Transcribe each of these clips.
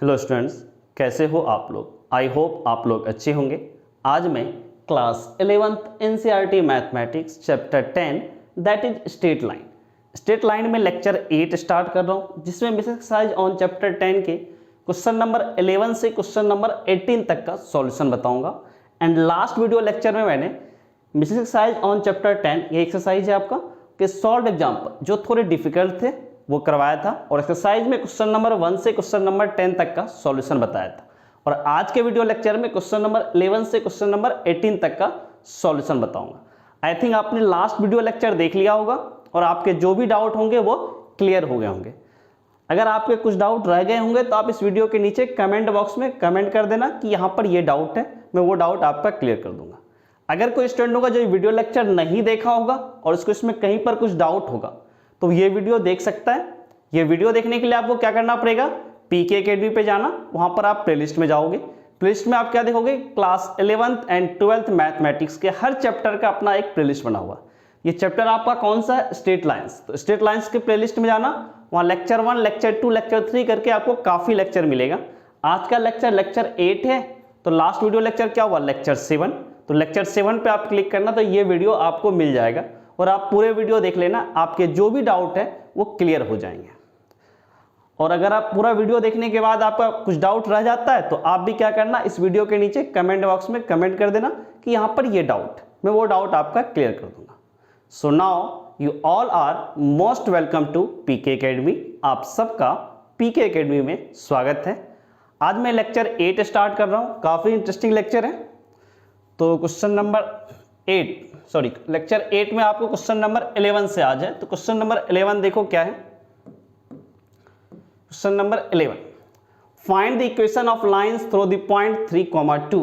Hello students, कैसे हो आप लोग। आई होप आप लोग अच्छे होंगे। आज मैं class 11th NCERT mathematics chapter 10 that is state line में लेक्चर 8 स्टार्ट कर रहा हूँ, जिसमें बेसिक एक्सरसाइज ऑन चैप्टर 10 के क्वेश्चन नंबर 11 से क्वेश्चन नंबर 18 तक का सॉल्यूशन बताऊंगा। एंड लास्ट वीडियो लेक्चर में मैंने बेसिक एक्सरसाइज ऑन चैप्टर 10 ये एक्सरसाइज है आपका कि सॉल्व एग्जाम्पल जो थोड़े डिफिकल्ट थे वो करवाया था, और एक्सरसाइज में क्वेश्चन नंबर 1 से क्वेश्चन नंबर 10 तक का सॉल्यूशन बताया था। और आज के वीडियो लेक्चर में क्वेश्चन नंबर 11 से क्वेश्चन नंबर 18 तक का सॉल्यूशन बताऊंगा। आई थिंक आपने लास्ट वीडियो लेक्चर देख लिया होगा और आपके जो भी डाउट होंगे वो क्लियर हो गए होंगे। अगर आपके कुछ डाउट रह गए होंगे तो आप इस वीडियो के नीचे कमेंट बॉक्स में कमेंट कर देना कि यहाँ पर ये डाउट है, मैं वो डाउट आपका क्लियर कर दूंगा। अगर कोई स्टूडेंट होगा जो वीडियो लेक्चर नहीं देखा होगा और उसको इसमें कहीं पर कुछ डाउट होगा तो ये वीडियो देख सकता है। ये वीडियो देखने के लिए आपको क्या करना पड़ेगा, पीके अकेडमी पे जाना, वहां पर आप प्लेलिस्ट में जाओगे। प्लेलिस्ट में आप क्या देखोगे, class 11th and 12th mathematics के हर चैप्टर का अपना एक प्लेलिस्ट बना हुआ। ये चैप्टर आपका कौन सा है, स्टेट लाइंस। तो स्टेट लाइंस के प्लेलिस्ट में जाना, वहां लेक्चर 1, लेक्चर 2, लेक्चर 3 करके आपको काफी लेक्चर मिलेगा। आज का लेक्चर 8 है, तो लास्ट वीडियो लेक्चर क्या हुआ, लेक्चर 7। तो लेक्चर 7 पे आप क्लिक करना तो ये वीडियो आपको मिल जाएगा और आप पूरे वीडियो देख लेना, आपके जो भी डाउट है वो क्लियर हो जाएंगे। और अगर आप पूरा वीडियो देखने के बाद आपका कुछ डाउट रह जाता है तो आप भी क्या करना, इस वीडियो के नीचे कमेंट बॉक्स में कमेंट कर देना कि यहाँ पर ये डाउट, मैं वो डाउट आपका क्लियर कर दूंगा। So now you all are most welcome to PK academy. आप सबका पीके अकेडमी में स्वागत है। आज मैं लेक्चर 8 स्टार्ट कर रहा हूँ, काफ़ी इंटरेस्टिंग लेक्चर है। तो क्वेश्चन नंबर 8 लेक्चर 8 में आपको क्वेश्चन नंबर 11 से आ जाए। तो क्वेश्चन नंबर 11 देखो क्या है। Question number 11, find the equation of lines through the point 3, 2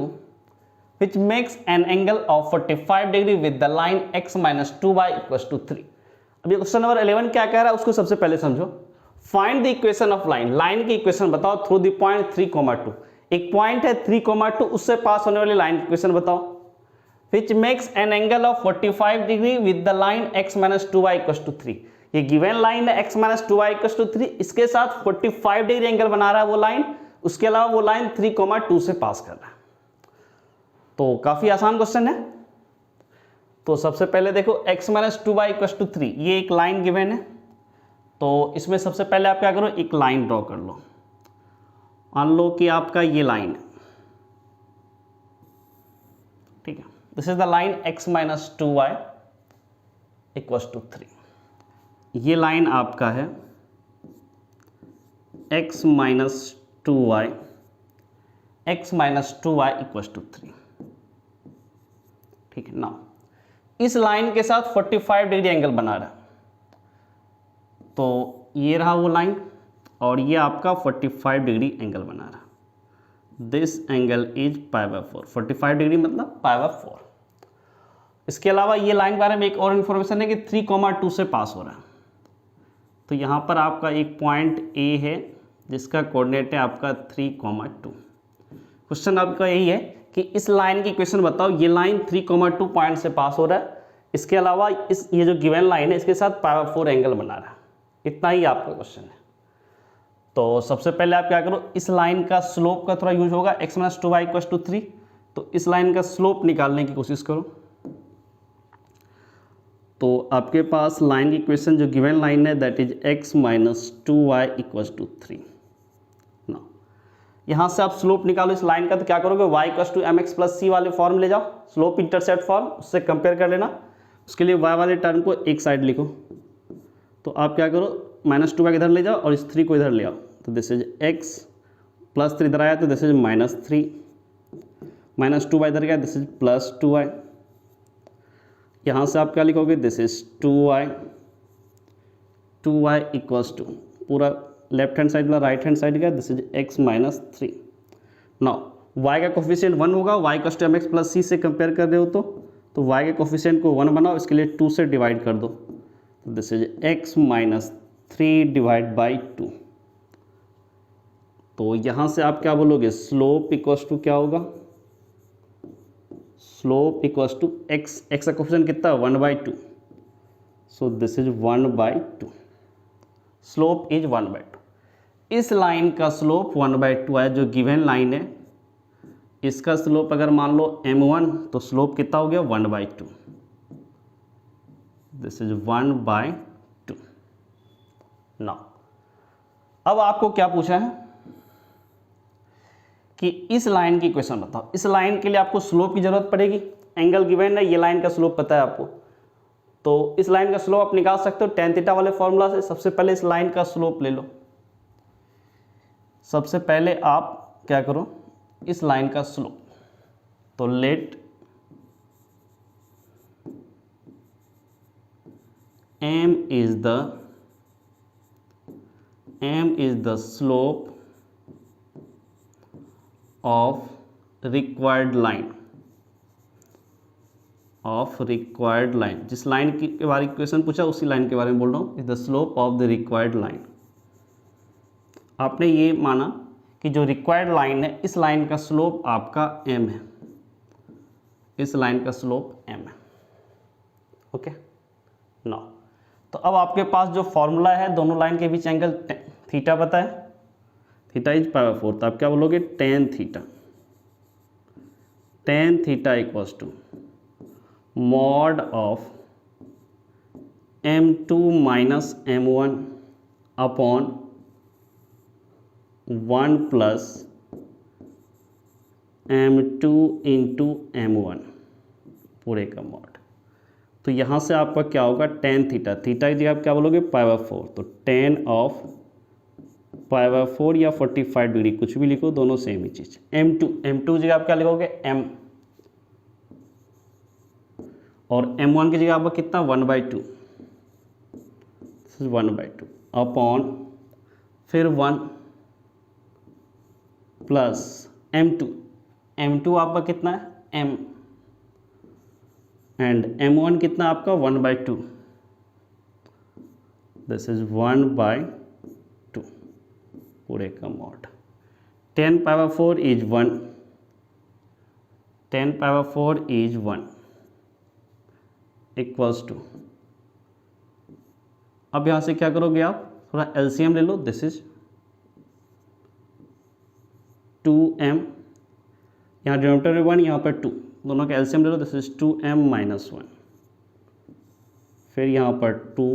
which makes an angle of 45 degree with the line x minus 2y equals to 3। अब ये क्वेश्चन नंबर 11 क्या कह रहा है उसको सबसे पहले समझो। Find the equation of line, line की इक्वेशन बताओ थ्रू द पॉइंट 3, 2। एक पॉइंट है 3, 2, उससे पास होने वाली लाइन की इक्वेशन बताओ। which makes an angle of 45 degree with the line x minus 2y equals to 3। ये गिवन लाइन है x minus 2y equals to 3, इसके साथ 45 डिग्री एंगल बना रहा है वो लाइन, उसके अलावा वो लाइन 3, 2 से पास कर रहा है। तो काफी आसान क्वेश्चन है। तो सबसे पहले देखो x minus 2y equals to 3, ये एक लाइन गिवन है। तो इसमें सबसे पहले आप क्या करो, एक लाइन ड्रॉ कर लो। मान लो कि आपका ये लाइन है, ठीक है, this is the line x minus 2y equals to 3। ये लाइन आपका है x minus 2y equals to 3, ठीक है ना। इस लाइन के साथ 45 डिग्री एंगल बना रहा है। तो ये रहा वो लाइन और ये आपका 45 डिग्री एंगल बना रहा। दिस एंगल इज π/4, 45 डिग्री मतलब π/4। इसके अलावा ये लाइन के बारे में एक और इन्फॉर्मेशन है कि 3, 2 से पास हो रहा है। तो यहाँ पर आपका एक पॉइंट ए है जिसका कोऑर्डिनेट है आपका 3, 2। क्वेश्चन आपका यही है कि इस लाइन की इक्वेशन बताओ। ये लाइन 3, 2 पॉइंट से पास हो रहा है, इसके अलावा ये जो गिवन लाइन है इसके साथ π/4 एंगल बना रहा है। इतना ही आपका क्वेश्चन है। तो सबसे पहले आप क्या करो, इस लाइन का स्लोप का थोड़ा यूज होगा, x minus 2y equals to 3। तो इस लाइन का स्लोप निकालने की कोशिश करो। तो आपके पास लाइन की इक्वेशन जो गिवन लाइन है that is x minus 2y equals to 3 ना। यहाँ से आप स्लोप निकालो इस लाइन का, तो क्या करोगे, y equals to mx plus c वाले फॉर्म ले जाओ, स्लोप इंटरसेप्ट फॉर्म, उससे कंपेयर कर लेना। उसके लिए y वाले टर्म को एक साइड लिखो। तो आप क्या करो, -2y इधर ले जाओ और इस 3 को इधर ले आओ। तो दिस इज x +3 इधर आया तो दिस इज -3, -2y इधर गया, दिस इज +2y। यहाँ से आप क्या लिखोगे, this is 2y equals to, पूरा लेफ्ट हैंड साइड वाला राइट हैंड साइड गया, this is x minus 3। Now y का कोफिशिएंट 1 होगा, y equals to mx plus c से कंपेयर कर रहे हो तो y के कोफिशिएंट को 1 बनाओ, इसके लिए 2 से डिवाइड कर दो। This is x minus 3 divide by 2। तो यहाँ से आप क्या बोलोगे, स्लोप इक्वल्स टू क्या होगा, स्लोप इक्वल्स टू x का कोफिशिएंट कितना, 1/2। सो दिस इज 1/2, स्लोप इज 1/2। इस लाइन का स्लोप 1/2 है, जो गिवन लाइन है इसका स्लोप अगर मान लो m1 तो स्लोप कितना हो गया 1/2, दिस इज 1/2। नाउ अब आपको क्या पूछा है कि इस लाइन की क्वेश्चन बताओ, इस लाइन के लिए आपको स्लोप की जरूरत पड़ेगी, एंगल गिवन है, ये लाइन का स्लोप पता है आपको, तो इस लाइन का स्लोप आप निकाल सकते हो tan थीटा वाले फॉर्मूला से। सबसे पहले इस लाइन का स्लोप ले लो, सबसे पहले आप क्या करो, इस लाइन का स्लोप, तो let m is the slope of required line, जिस लाइन के बारे में क्वेश्चन पूछा उसी लाइन के बारे में बोल रहा हूँ, is the slope of the required line. आपने ये माना कि जो रिक्वायर्ड लाइन है इस लाइन का स्लोप आपका m है, इस लाइन का स्लोप m है। ओके नाउ, तो अब आपके पास जो फॉर्मूला है दोनों लाइन के बीच एंगल थीटा पता है, थीटा इज π/4, तो आप क्या बोलोगे tan theta equals to mod of m2 minus m1 upon 1 plus m2 into m1 पूरे का मॉड। तो यहाँ से आपका क्या होगा tan थीटा, थीटा की जगह आप क्या बोलोगे π/4, तो tan ऑफ π/4 या 45 डिग्री कुछ भी लिखो, दोनों सेम ही चीज़। m2 की जगह आप क्या लिखोगे m, और m1 की जगह आपका कितना 1/2, 1/2 अपॉन फिर 1 प्लस m2 आपका कितना है m, एंड m1 कितना आपका 1/2, दिस इज 1/2 पूरे का mod. tan π/4 is 1, tan π/4 is 1 equals to, अब यहां से क्या करोगे आप, थोड़ा एलसीएम ले लो, दिस इज 2m, यहाँ डिनोमिनेटर में 1 यहाँ पर 2, दोनों का एलसीएम ले लो, दिस इज 2m माइनस 1, फिर यहाँ पर 2,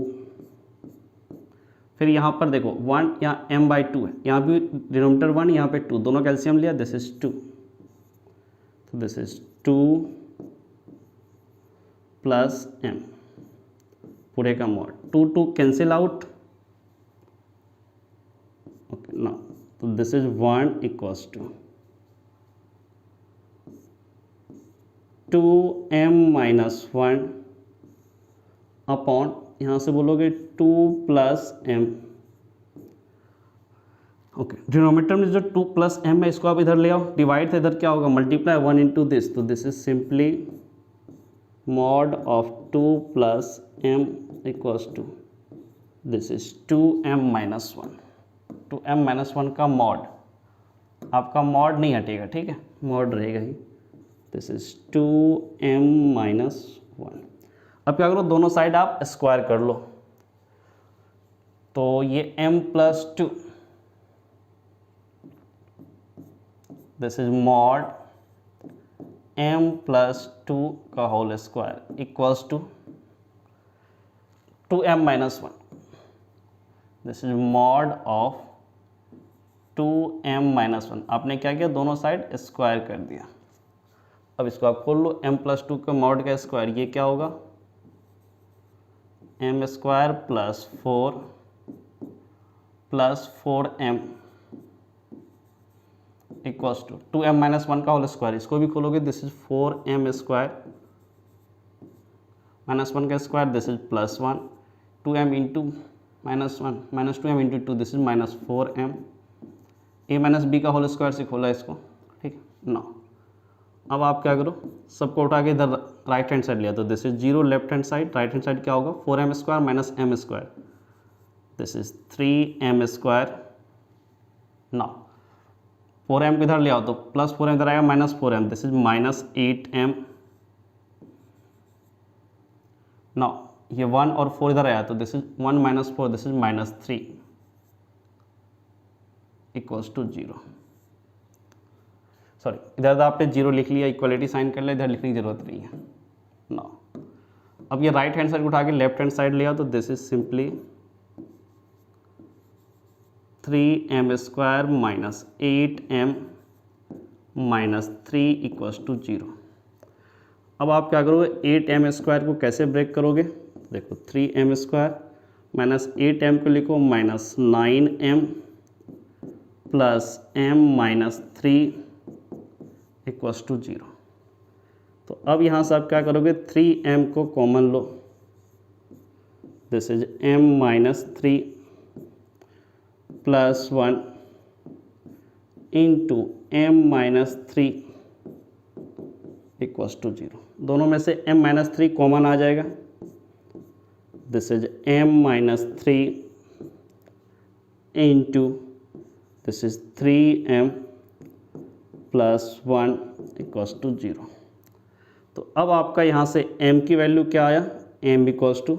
फिर यहाँ पर देखो 1, यहाँ m/2 है, यहाँ भी डिनोमिनेटर 1 यहाँ पे 2, दोनों का एलसीएम लिया, दिस इज 2, तो दिस इज 2 प्लस m पूरे का मॉड, 2 कैंसिल आउट, ओके ना, तो this is 1 equals to 2m minus 1 upon, यहाँ से बोलोगे 2 प्लस m, ओके डिनोमिनेटर में जो 2 प्लस m है इसको आप इधर ले आओ, डिवाइड से इधर क्या होगा मल्टीप्लाई 1 इंटू दिस, तो this is simply mod of 2 plus m equals to, this is 2m minus 1, 2m minus 1 का मॉड, आपका मॉड नहीं हटेगा, ठीक है, मॉड रहेगा ही, दिस इज 2m माइनस 1। अब क्या करो, दोनों साइड आप स्क्वायर कर लो, तो ये m plus 2, this is mod m plus 2 का whole square equals to 2m minus 1, this is mod of 2m minus 1। आपने क्या किया, दोनों साइड स्क्वायर कर दिया। अब इसको आप खोल लो, m प्लस 2 का मॉड का स्क्वायर, ये क्या होगा m square plus 4 plus 4m equals to 2m minus 1 का होल स्क्वायर, इसको भी खोलोगे, this is 4m square minus 1 का square, this is plus 1, 2m into minus 1 minus 2m into 2, this is minus 4m, a minus b का whole square से खोला इसको, ठीक है ना। अब आप क्या करो, सबको उठा के इधर राइट हैंड साइड लिया, तो this is 0 left hand side, right hand side क्या होगा 4m square minus m square, this is 3m square. ना 4m को इधर ले आओ तो प्लस 4m इधर आएगा minus 4m, this is minus 8m। ना ये 1 और 4 इधर आया तो this is 1 minus 4, this is minus 3। Equals to 0। Sorry, इधर आपने 0 लिख लिया, इक्वलिटी साइन कर लिया, इधर लिखने की जरूरत नहीं है ना। अब ये राइट हैंड साइड उठा के लेफ्ट हैंड साइड ले आओ, तो this is simply 3m² minus 8m minus 3 equals to 0। अब आप क्या करोगे, 8m² को कैसे ब्रेक करोगे, देखो 3m² माइनस 8m को लिखो minus 9m plus m minus 3 equals to 0। तो अब यहाँ से आप क्या करोगे, 3m को कॉमन लो, this is m minus 3 plus 1 into m minus 3 equals to 0। दोनों में से m माइनस 3 कॉमन आ जाएगा, this is m minus 3 into this is 3m plus 1 equals to 0। तो अब आपका यहाँ से m की वैल्यू क्या आया, m equals to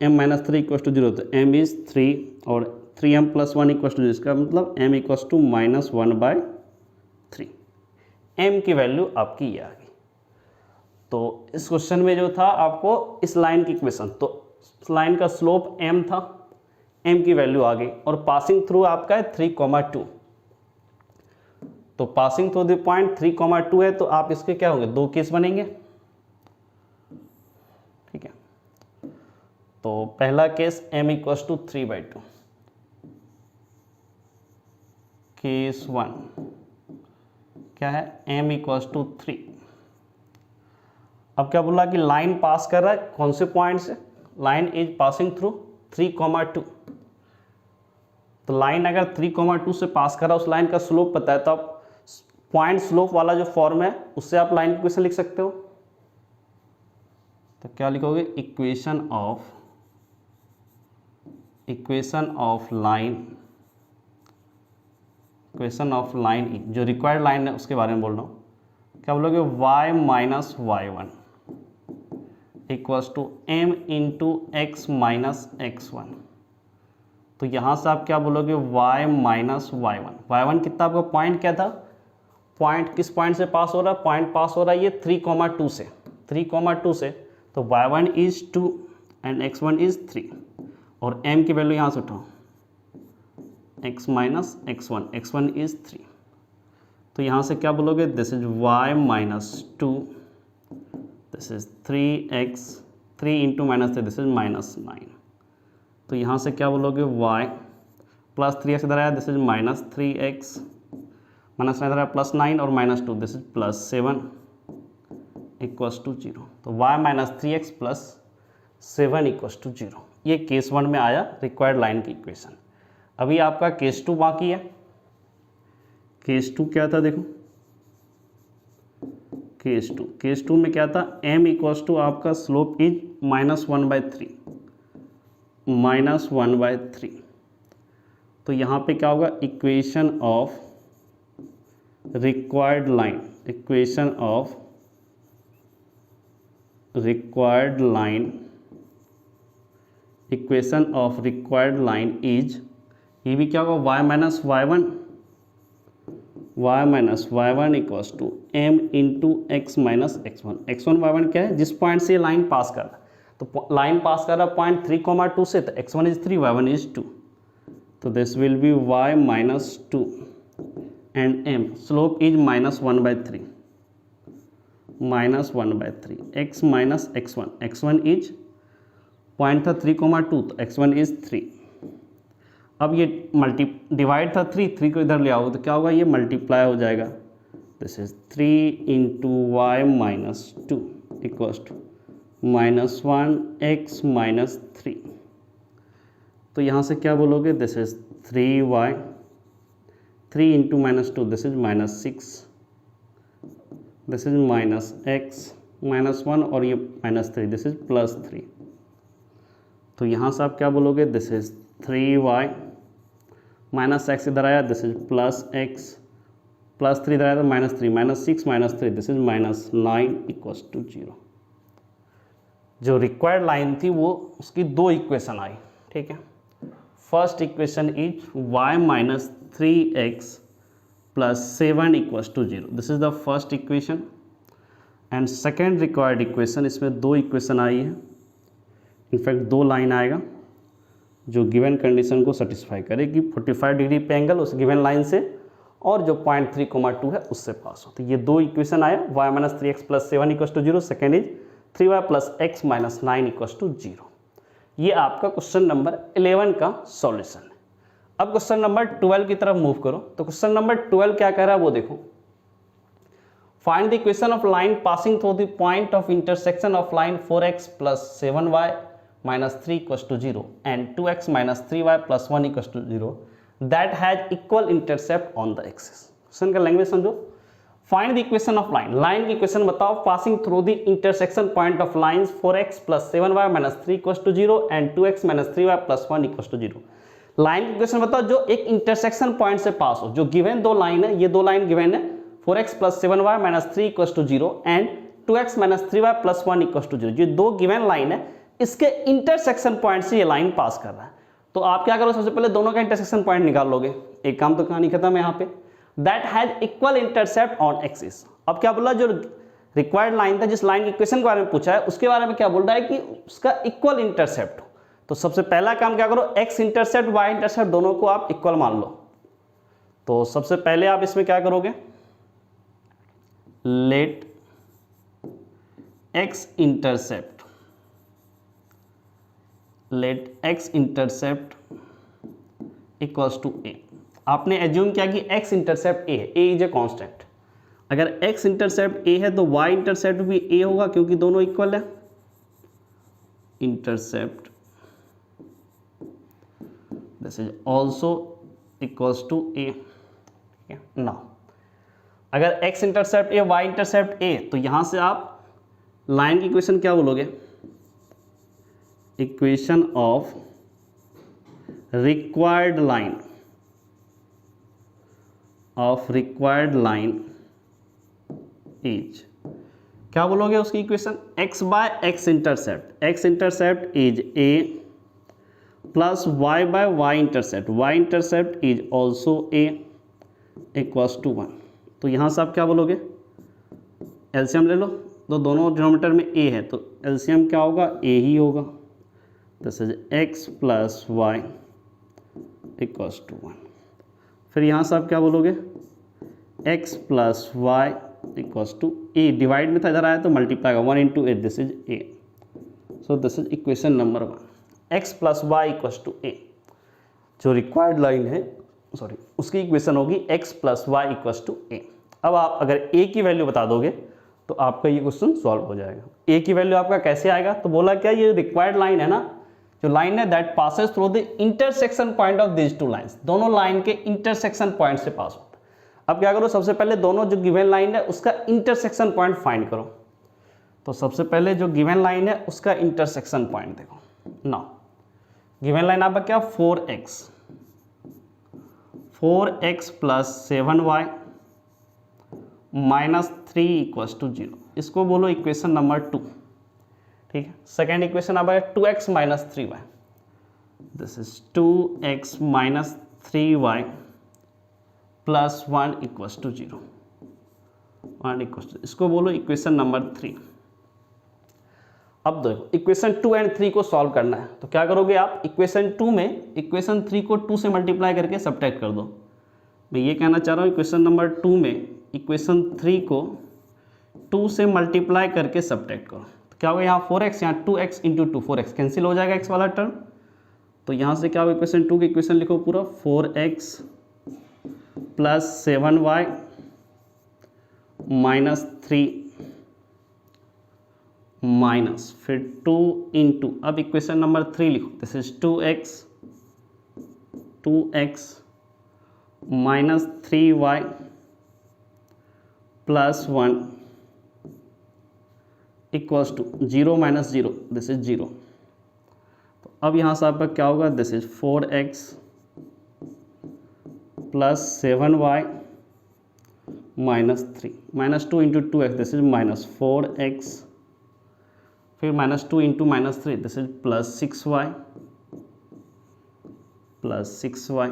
m minus 3 equals to 0, तो m इज 3 और 3m प्लस 1 इक्वल्स टू 0, इसका मतलब m equals to minus 1/3। m की वैल्यू आपकी ये आ गई। तो इस क्वेश्चन में जो था आपको इस लाइन की इक्वेशन, तो इस लाइन का स्लोप m था, m की वैल्यू आ गई, और पासिंग थ्रू आपका है 3,2। तो पासिंग थ्रू द पॉइंट 3,2 है, तो आप इसके क्या होंगे, दो केस बनेंगे, ठीक है। तो पहला case m equals to 3/2, case 1 क्या है, m इक्वल्स टू 3। अब क्या बोला कि लाइन पास कर रहा है कौन से पॉइंट से, लाइन इज पासिंग थ्रू 3,2। तो लाइन अगर 3,2 से पास कर रहा है, उस लाइन का स्लोप पता है, तो आप पॉइंट स्लोप वाला जो फॉर्म है उससे आप लाइन की इक्वेशन लिख सकते हो। तो क्या लिखोगे, इक्वेशन ऑफ लाइन जो रिक्वायर्ड लाइन है उसके बारे में बोल रहा हूँ। क्या बोलोगे, y minus y1 equals to m into x minus x1। तो यहाँ से आप क्या बोलोगे, y माइनस y1 कितना, आपका पॉइंट क्या था, पॉइंट किस पॉइंट से पास हो रहा है, पॉइंट पास हो रहा है ये 3,2 से, तो y1 is 2 and x1 is 3, और m की वैल्यू यहाँ से उठाओ, x माइनस x1 इज 3। तो यहाँ से क्या बोलोगे, this is y minus 2, this is 3x, 3 into minus 3, this is minus 9। तो यहाँ से क्या बोलोगे, y प्लस 3x इधर आया, this is minus 3x, minus 9 इधर आया प्लस 9 और minus 2, this is plus 7 equals to 0। तो y minus 3x plus 7 equals to 0। ये केस 1 में आया रिक्वायर्ड लाइन की इक्वेशन। अभी आपका केस 2 बाकी है। केस 2 क्या था, देखो केस 2 में क्या था, m इक्वल्स टू आपका स्लोप इज माइनस 1/3। तो यहाँ पे क्या होगा, equation of required line is, ये भी क्या होगा, y minus y1 equals to m into x minus x1। x1 y1 क्या है, जिस पॉइंट से लाइन पास कर रहा है, तो लाइन पास कर रहा है पॉइंट 3,2 से, तो x1 इज 3, y1 इज 2, तो this will B y minus 2 and m slope is minus 1/3, x minus x1 is point था 3,2, तो x1 इज 3। अब ये डिवाइड था 3 को इधर ले आओ, तो क्या होगा, ये मल्टीप्लाई हो जाएगा, this is 3 into y minus 2 equals to minus 1 x minus 3। तो यहाँ से क्या बोलोगे, this is 3y, 3 into minus 2, this is minus 6, this is minus x minus 1 और ये माइनस 3, दिस इज प्लस 3। तो यहाँ से आप क्या बोलोगे, this is 3y minus x इधर आया, this is plus x plus 3 इधर आया तो minus 3, minus 6 minus 3, this is minus 9 equals to 0। जो रिक्वायर्ड लाइन थी वो उसकी दो इक्वेशन आई, ठीक है। First equation is y minus 3x plus 7 equals to 0. This is the first equation. And second required equation, इसमें दो इक्वेशन आई है, इनफैक्ट दो लाइन आएगा जो गिवन कंडीशन को सेटिस्फाई करेगी. 45 डिग्री पे एंगल उस गिवन लाइन से और जो 0.3, 2 है उससे पास हो. तो ये दो इक्वेशन आया, y minus 3x plus 7 equals to 0. Second is 3y plus x minus 9 equals to 0. ये आपका क्वेश्चन नंबर 11 का सॉल्यूशन है. अब क्वेश्चन नंबर 12 की तरफ मूव करो. तो क्वेश्चन नंबर 12 क्या कह रहा है वो देखो. Find the equation of line passing through the point of intersection of line 4x plus 7y minus 3 equals to 0 and 2x minus 3y plus 1 equals to 0 that has equal intercept on the axis. Question का language समझो. Find the equation of line. Line की equation बताओ passing through the intersection point of lines 4x plus 7y minus 3 equals to 0 and 2x minus 3y plus 1 equals to 0. Line की equation बताओ जो एक intersection point से पास हो. जो given दो लाइन है, ये दो लाइन गिवन है 4x plus 7y minus 3 equals to 0 and 2x minus 3y plus 1 equals to 0. ये दो गिवन लाइन है, इसके इंटरसेक्शन पॉइंट से ये लाइन पास कर रहा है. तो आप क्या करो, सबसे पहले दोनों का इंटरसेक्शन पॉइंट निकाल लोगे. एक काम तो कहानी खत्म है यहाँ पे. That has equal intercept on axis. अब क्या बोला, जो रिक्वायर्ड लाइन था, जिस लाइन की इक्वेशन के बारे में पूछा है, उसके बारे में क्या बोल रहा है कि उसका इक्वल इंटरसेप्ट हो. तो सबसे पहला काम क्या करो, एक्स इंटरसेप्ट वाई इंटरसेप्ट दोनों को आप इक्वल मान लो. तो सबसे पहले आप इसमें क्या करोगे, let x intercept equals to a. आपने एज्यूम किया कि एक्स इंटरसेप्ट ए है, ए इज ए कांस्टेंट. अगर एक्स इंटरसेप्ट ए है तो वाई इंटरसेप्ट भी ए होगा क्योंकि दोनों इक्वल है. Intercept this is also equals to a. Now अगर x intercept a y intercept a, तो यहां से आप लाइन की इक्वेशन क्या बोलोगे, equation of required line is, क्या बोलोगे उसकी equation, x by x intercept is a plus y by y intercept is also a equals to 1. तो यहाँ से आप क्या बोलोगे, एलसीएम ले लो. तो दोनों डिनोमिनेटर में a है तो एलसीएम क्या होगा, a ही होगा. This is x plus y equals to 1. फिर यहाँ से आप क्या बोलोगे, x plus y equals to a. Divide में था, इधर आया तो मल्टीप्लाई होगा, 1 into a, this is a. So this is equation number 1, x plus Y equals to a. जो रिक्वायर्ड लाइन है, सॉरी, उसकी इक्वेशन होगी x plus Y equals to a. अब आप अगर a की वैल्यू बता दोगे तो आपका ये क्वेश्चन सॉल्व हो जाएगा. a की वैल्यू आपका कैसे आएगा, तो बोला क्या, ये रिक्वायर्ड लाइन है ना, जो लाइन है that passes through the intersection point of this two lines. दोनों लाइन के इंटरसेक्शन पॉइंट से पास होता है. अब क्या करो, सबसे पहले दोनों जो गिवन लाइन है उसका इंटरसेक्शन पॉइंट फाइंड करो. तो सबसे पहले जो गिवन लाइन है उसका इंटरसेक्शन पॉइंट देखो. नाउ गिवन लाइन आपका क्या, 4x plus 7y minus 3 equals to 0. इसको बोलो इक्वेशन नंबर 2. ठीक है. सेकेंड इक्वेशन आपका 2x minus 3y. This is 2x minus 3y plus 1 equals to 0. 1 equals to, इसको बोलो इक्वेशन नंबर 3. अब देखो इक्वेशन 2 एंड 3 को सॉल्व करना है. तो क्या करोगे आप, इक्वेशन 2 में इक्वेशन 3 को 2 से मल्टीप्लाई करके सब्ट्रैक्ट कर दो. मैं ये कहना चाह रहा हूँ इक्वेशन नंबर 2 में इक्वेशन 3 को 2 से मल्टीप्लाई करके सब्ट्रैक्ट करो. तो क्या होगा, यहाँ 4x, यहाँ 2x इंटू 2, 4x कैंसिल हो जाएगा x वाला टर्म. तो यहाँ से क्या होगा, इक्वेशन 2 की इक्वेशन लिखो पूरा, 4x plus 7y minus 3 minus फिर 2 इंटू, अब इक्वेशन नंबर 3 लिखो, this is 2x minus 3y plus 1 equals to 0 minus 0, this is 0. तो अब यहाँ से आपका क्या होगा, this is 4x plus 7y minus 3 minus 2 into 2x, this is minus 4x फिर minus 2 into minus 3, this is plus 6y plus 6y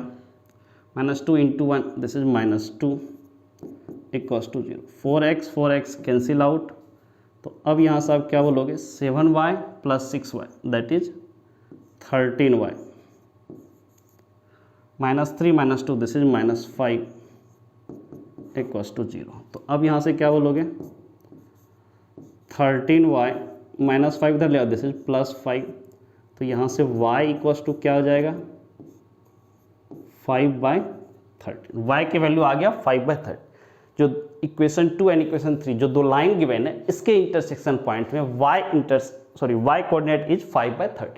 minus 2 into 1 this is minus 2 equals to 0। 4x cancel out, तो अब यहाँ से आप क्या बोलोगे 7y plus 6y that is 13y minus 3 minus 2 this is minus 5 equals to 0। तो अब यहाँ से क्या बोलोगे 13y माइनस 5 इधर ले आओ दिस इज प्लस 5, तो यहाँ से y इक्वल्स टू क्या हो जाएगा 5/13। y की वैल्यू आ गया 5/13। जो इक्वेशन 2 एंड इक्वेशन 3 जो दो लाइन गिवन है इसके इंटरसेक्शन पॉइंट में y coordinate is 5/13।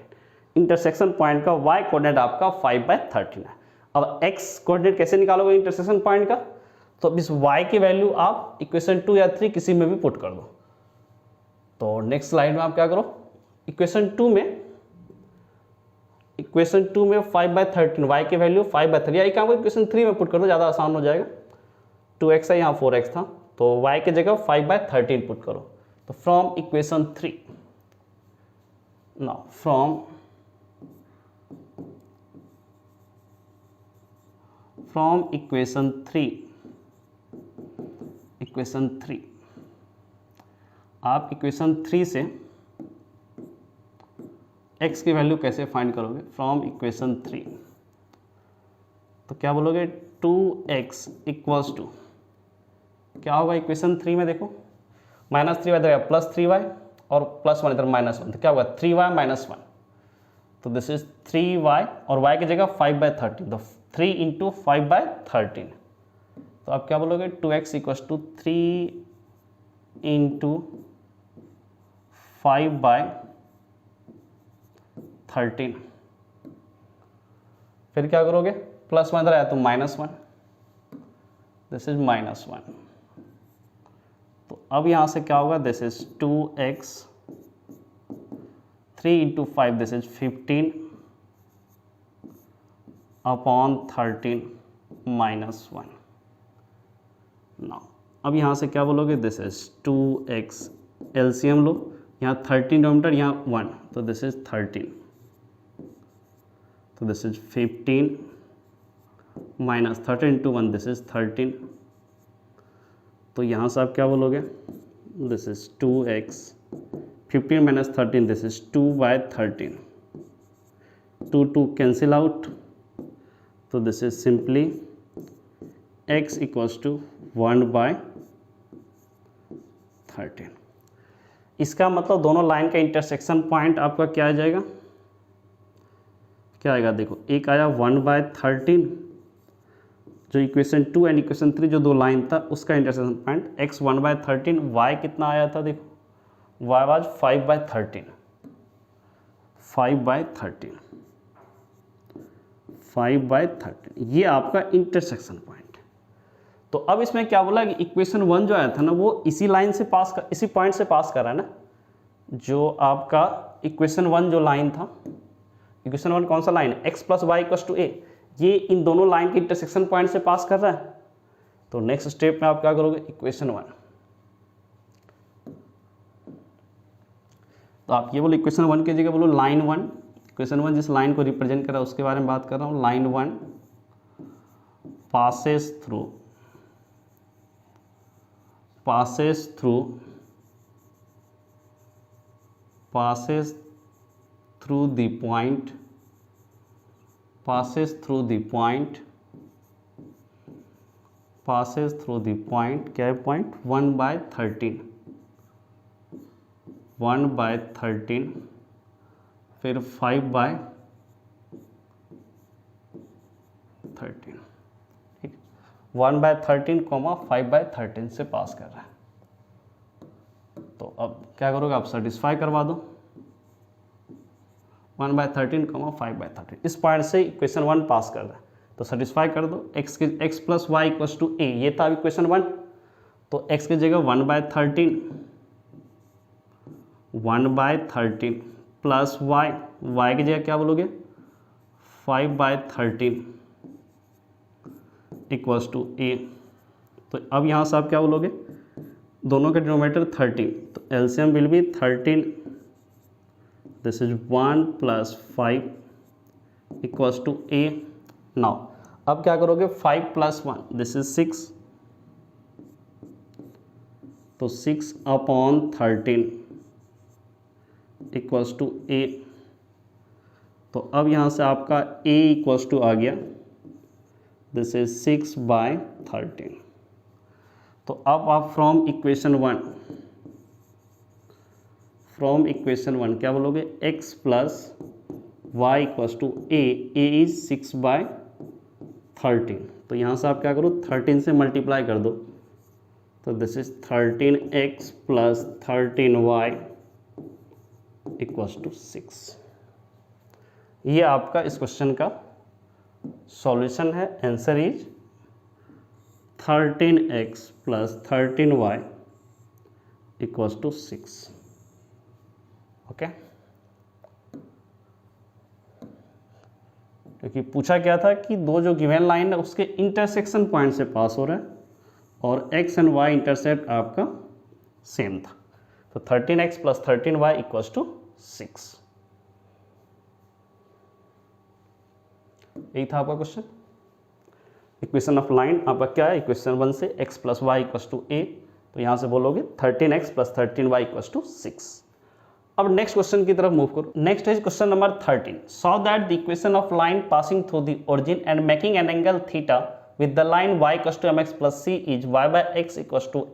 Intersection point का y कोऑर्डिनेट आपका 5/13 है। अब x कोऑर्डिनेट कैसे निकालोगे इंटरसेक्शन पॉइंट का, तो अब इस y की वैल्यू आप इक्वेशन 2 या 3 किसी में भी पुट कर दो। तो नेक्स्ट स्लाइड में आप क्या करो इक्वेशन 2 में 5/13 y की वैल्यू 5/13 या क्या इक्वेशन 3 में पुट कर दो, ज़्यादा आसान हो जाएगा। 2x है यहाँ 4x था, तो y की जगह 5/13 पुट करो। तो from equation 3 now from equation 3 आप इक्वेशन 3 से x की वैल्यू कैसे फाइंड करोगे फ्रॉम इक्वेशन 3, तो क्या बोलोगे 2x इक्वल्स टू क्या होगा इक्वेशन 3 में देखो माइनस 3y इधर प्लस 3y और प्लस 1 इधर माइनस 1, तो क्या होगा 3y माइनस 1, तो दिस इज 3y और y की जगह 5/13, तो 3 इंटू 5/13, तो आप क्या बोलोगे 2x इक्वल्स टू 3 इंटू 5/13। फिर क्या करोगे प्लस 1 इधर आया तो माइनस 1, दिस इज माइनस 1, तो अब यहाँ से क्या होगा this is 2x 3 into 5 this is 15 upon 13 minus 1। Now अब यहाँ से क्या बोलोगे दिस इज 2x एलसीएम लो, यहाँ 13 डिनोमिनेटर यहाँ 1, तो दिस इज 13, तो this is 15 minus 13 into 1 this is 13, तो यहाँ से आप क्या बोलोगे this is 2x 15 minus 13 this is 2/13, 2 cancel out, तो this is simply x equals to 1/13। इसका मतलब दोनों लाइन का इंटरसेक्शन पॉइंट आपका क्या आ जाएगा, क्या आएगा देखो एक आया 1/13 जो इक्वेशन 2 एंड इक्वेशन 3 जो दो लाइन था उसका इंटरसेक्शन पॉइंट x 1/13, y कितना आया था देखो y वाज 5/13 ये आपका इंटरसेक्शन पॉइंट। तो अब इसमें क्या बोला कि इक्वेशन 1 जो आया था ना वो इसी लाइन से इसी पॉइंट से पास कर रहा है ना, जो आपका इक्वेशन 1 जो लाइन था, इक्वेशन 1 कौन सा लाइन है x plus Y equals to a, ये इन दोनों लाइन के इंटरसेक्शन पॉइंट से पास कर रहा है। तो नेक्स्ट स्टेप में आप क्या करोगे इक्वेशन 1, तो आप ये बोलो इक्वेशन 1 की जगह बोलो लाइन 1, इक्वेशन 1 जिस लाइन को रिप्रेजेंट कर रहा है उसके बारे में बात कर रहा हूँ। Line 1 passes through the point क्या है पॉइंट 1/13 फिर 5/13, ठीक 1/13 5/13 से पास कर रहा है। तो अब क्या करोगे आप सेटिस्फाई करवा दो 1/13 5/13, इस पॉइंट से इक्वेशन 1 पास कर रहा है तो सेटिस्फाई कर दो। x plus Y equals to a, ये था इक्वेशन 1, तो x की जगह 1/13 प्लस y की जगह क्या बोलोगे 5/13 इक्वल्स टू a। तो अब यहाँ से आप क्या बोलोगे दोनों के डिनोमिनेटर 13, तो LCM will be 13, this is 1 plus 5 equals to a. Now अब क्या करोगे, 5 + 1 दिस इज 6, तो 6/13 इक्वल्स टू ए। तो अब यहाँ से आपका a इक्वल्स टू आ गया, दिस इज 6/13। तो अब आप फ्रॉम इक्वेशन वन क्या बोलोगे, x + y equals to a is 6/13। तो यहाँ से आप क्या करो, 13 से मल्टीप्लाई कर दो, तो this is 13x + 13y equals to 6। ये आपका इस क्वेश्चन का सॉल्यूशन है। Answer is 13x + 13y equals to 6। Okay, क्योंकि पूछा क्या था कि दो जो गिवन लाइन है उसके इंटरसेक्शन पॉइंट से पास हो रहा है और x एंड y इंटरसेप्ट आपका सेम था, तो 13x + 13y इक्वल्स टू 6। यही था आपका क्वेश्चन। इक्वेशन ऑफ लाइन आपका क्या है, इक्वेशन 1 से x + y equals to a, तो यहाँ से बोलोगे 13x + 13y इक्वल्स टू 6। अब नेक्स्ट क्वेश्चन की तरफ मूव करो। Next is question number 13। Saw that the equation of line passing through the origin and making an angle theta with the line y = mx + c is y/x =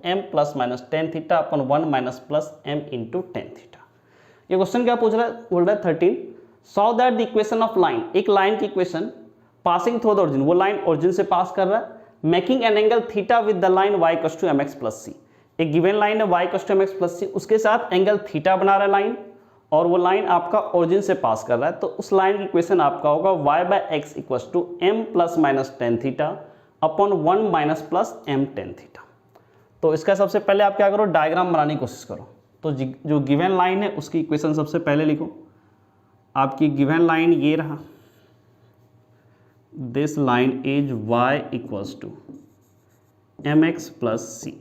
m ± tan theta upon 1 - m into tan theta। ये question क्या पूछ रहा है, बोल रहा है 13 saw that the equation of line, एक line की equation passing through the origin, वो लाइन ओरिजिन से पास कर रहा है, making an angle theta with the line y = mx + c, एक गिवन लाइन है y = mx + c, उसके साथ एंगल थीटा बना रहा है लाइन, और वो लाइन आपका ओरिजिन से पास कर रहा है, तो उस लाइन की इक्वेशन आपका होगा y/x = m ± tan theta upon 1 - m tan theta। तो इसका सबसे पहले आप क्या करो, डायग्राम बनाने की कोशिश करो। तो जो गिवन लाइन है उसकी इक्वेशन सबसे पहले लिखो। आपकी गिवन लाइन ये रहा, this line is y = mx + c,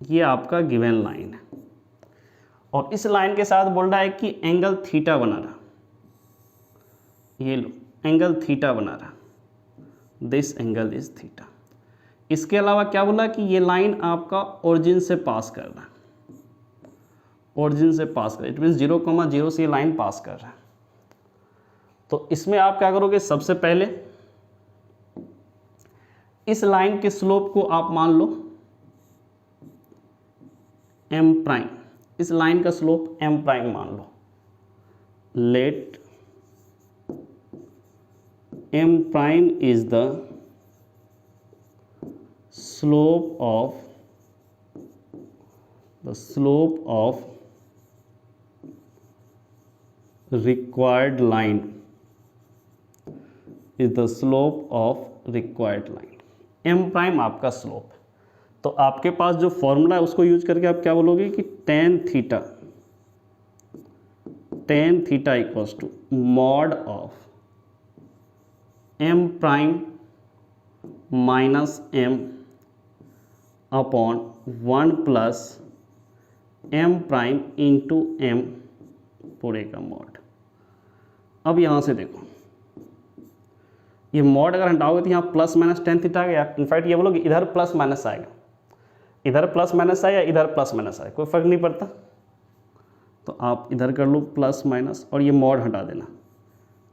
ये आपका गिवन लाइन है, और इस लाइन के साथ बोल रहा है कि एंगल थीटा बना रहा, ये लो एंगल थीटा बना रहा, दिस एंगल इज थीटा। इसके अलावा क्या बोला कि ये लाइन आपका ओरिजिन से पास कर रहा है, ओरिजिन से पास कर, इट मीन्स 0,0 से ये लाइन पास कर रहा है। तो इसमें आप क्या करोगे, सबसे पहले इस लाइन के स्लोप को आप मान लो m', इस लाइन का स्लोप m' मान लो, let m' is the slope of required line is the slope of required line। m' आपका स्लोप, तो आपके पास जो फॉर्मूला है उसको यूज करके आप क्या बोलोगे कि tan theta equals to mod of m' minus m upon 1 + m' into m पूरे का मॉड। अब यहाँ से देखो, ये मॉड अगर हटाओगे तो यहाँ ± tan थीटा आ गया। इनफैक्ट ये बोलोगे इधर ± आएगा, इधर ± आया, इधर ± आया, कोई फर्क नहीं पड़ता, तो आप इधर कर लो ± और ये मॉड हटा देना,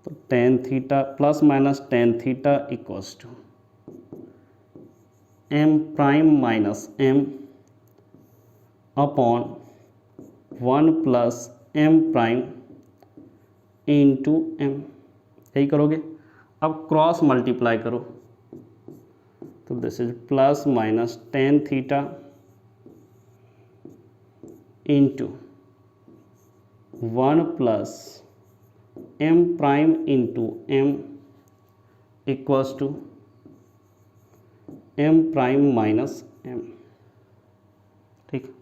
तो tan theta ± tan theta equals to m' minus m upon 1 + m' into m, यही करोगे। अब क्रॉस मल्टीप्लाई करो, तो this is ± tan theta into 1 + m' into m equals to m' minus m। ठीक,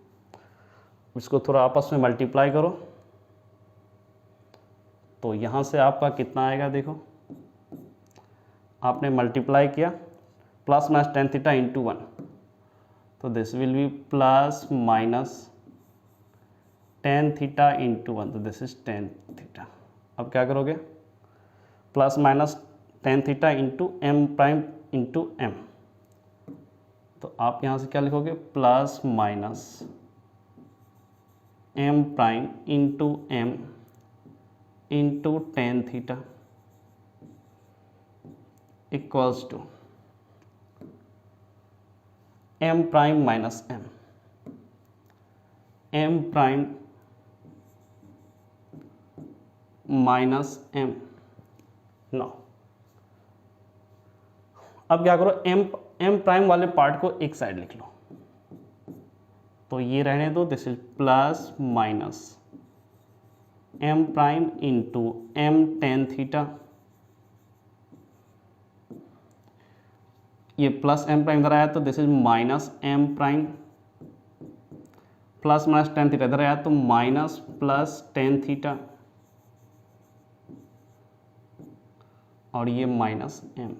इसको थोड़ा आपस में मल्टीप्लाई करो, तो यहाँ से आपका कितना आएगा, देखो आपने मल्टीप्लाई किया ± tan थीटा इंटू 1, तो this will be ± tan theta into 1, तो दिस इज tan थीटा। अब क्या करोगे, plus minus tan theta into m prime into m. तो आप यहाँ से क्या लिखोगे, plus minus m prime into m into tan theta equals to m prime minus m prime minus m. No, अब क्या करो, एम प्राइम वाले पार्ट को एक साइड लिख लो, तो ये रहने दो, this is plus minus m prime into m tan theta, ये प्लस एम प्राइम इधर आया तो this is minus m prime, plus minus tan theta इधर आया तो माइनस प्लस टेन थीटा, और ये माइनस एम।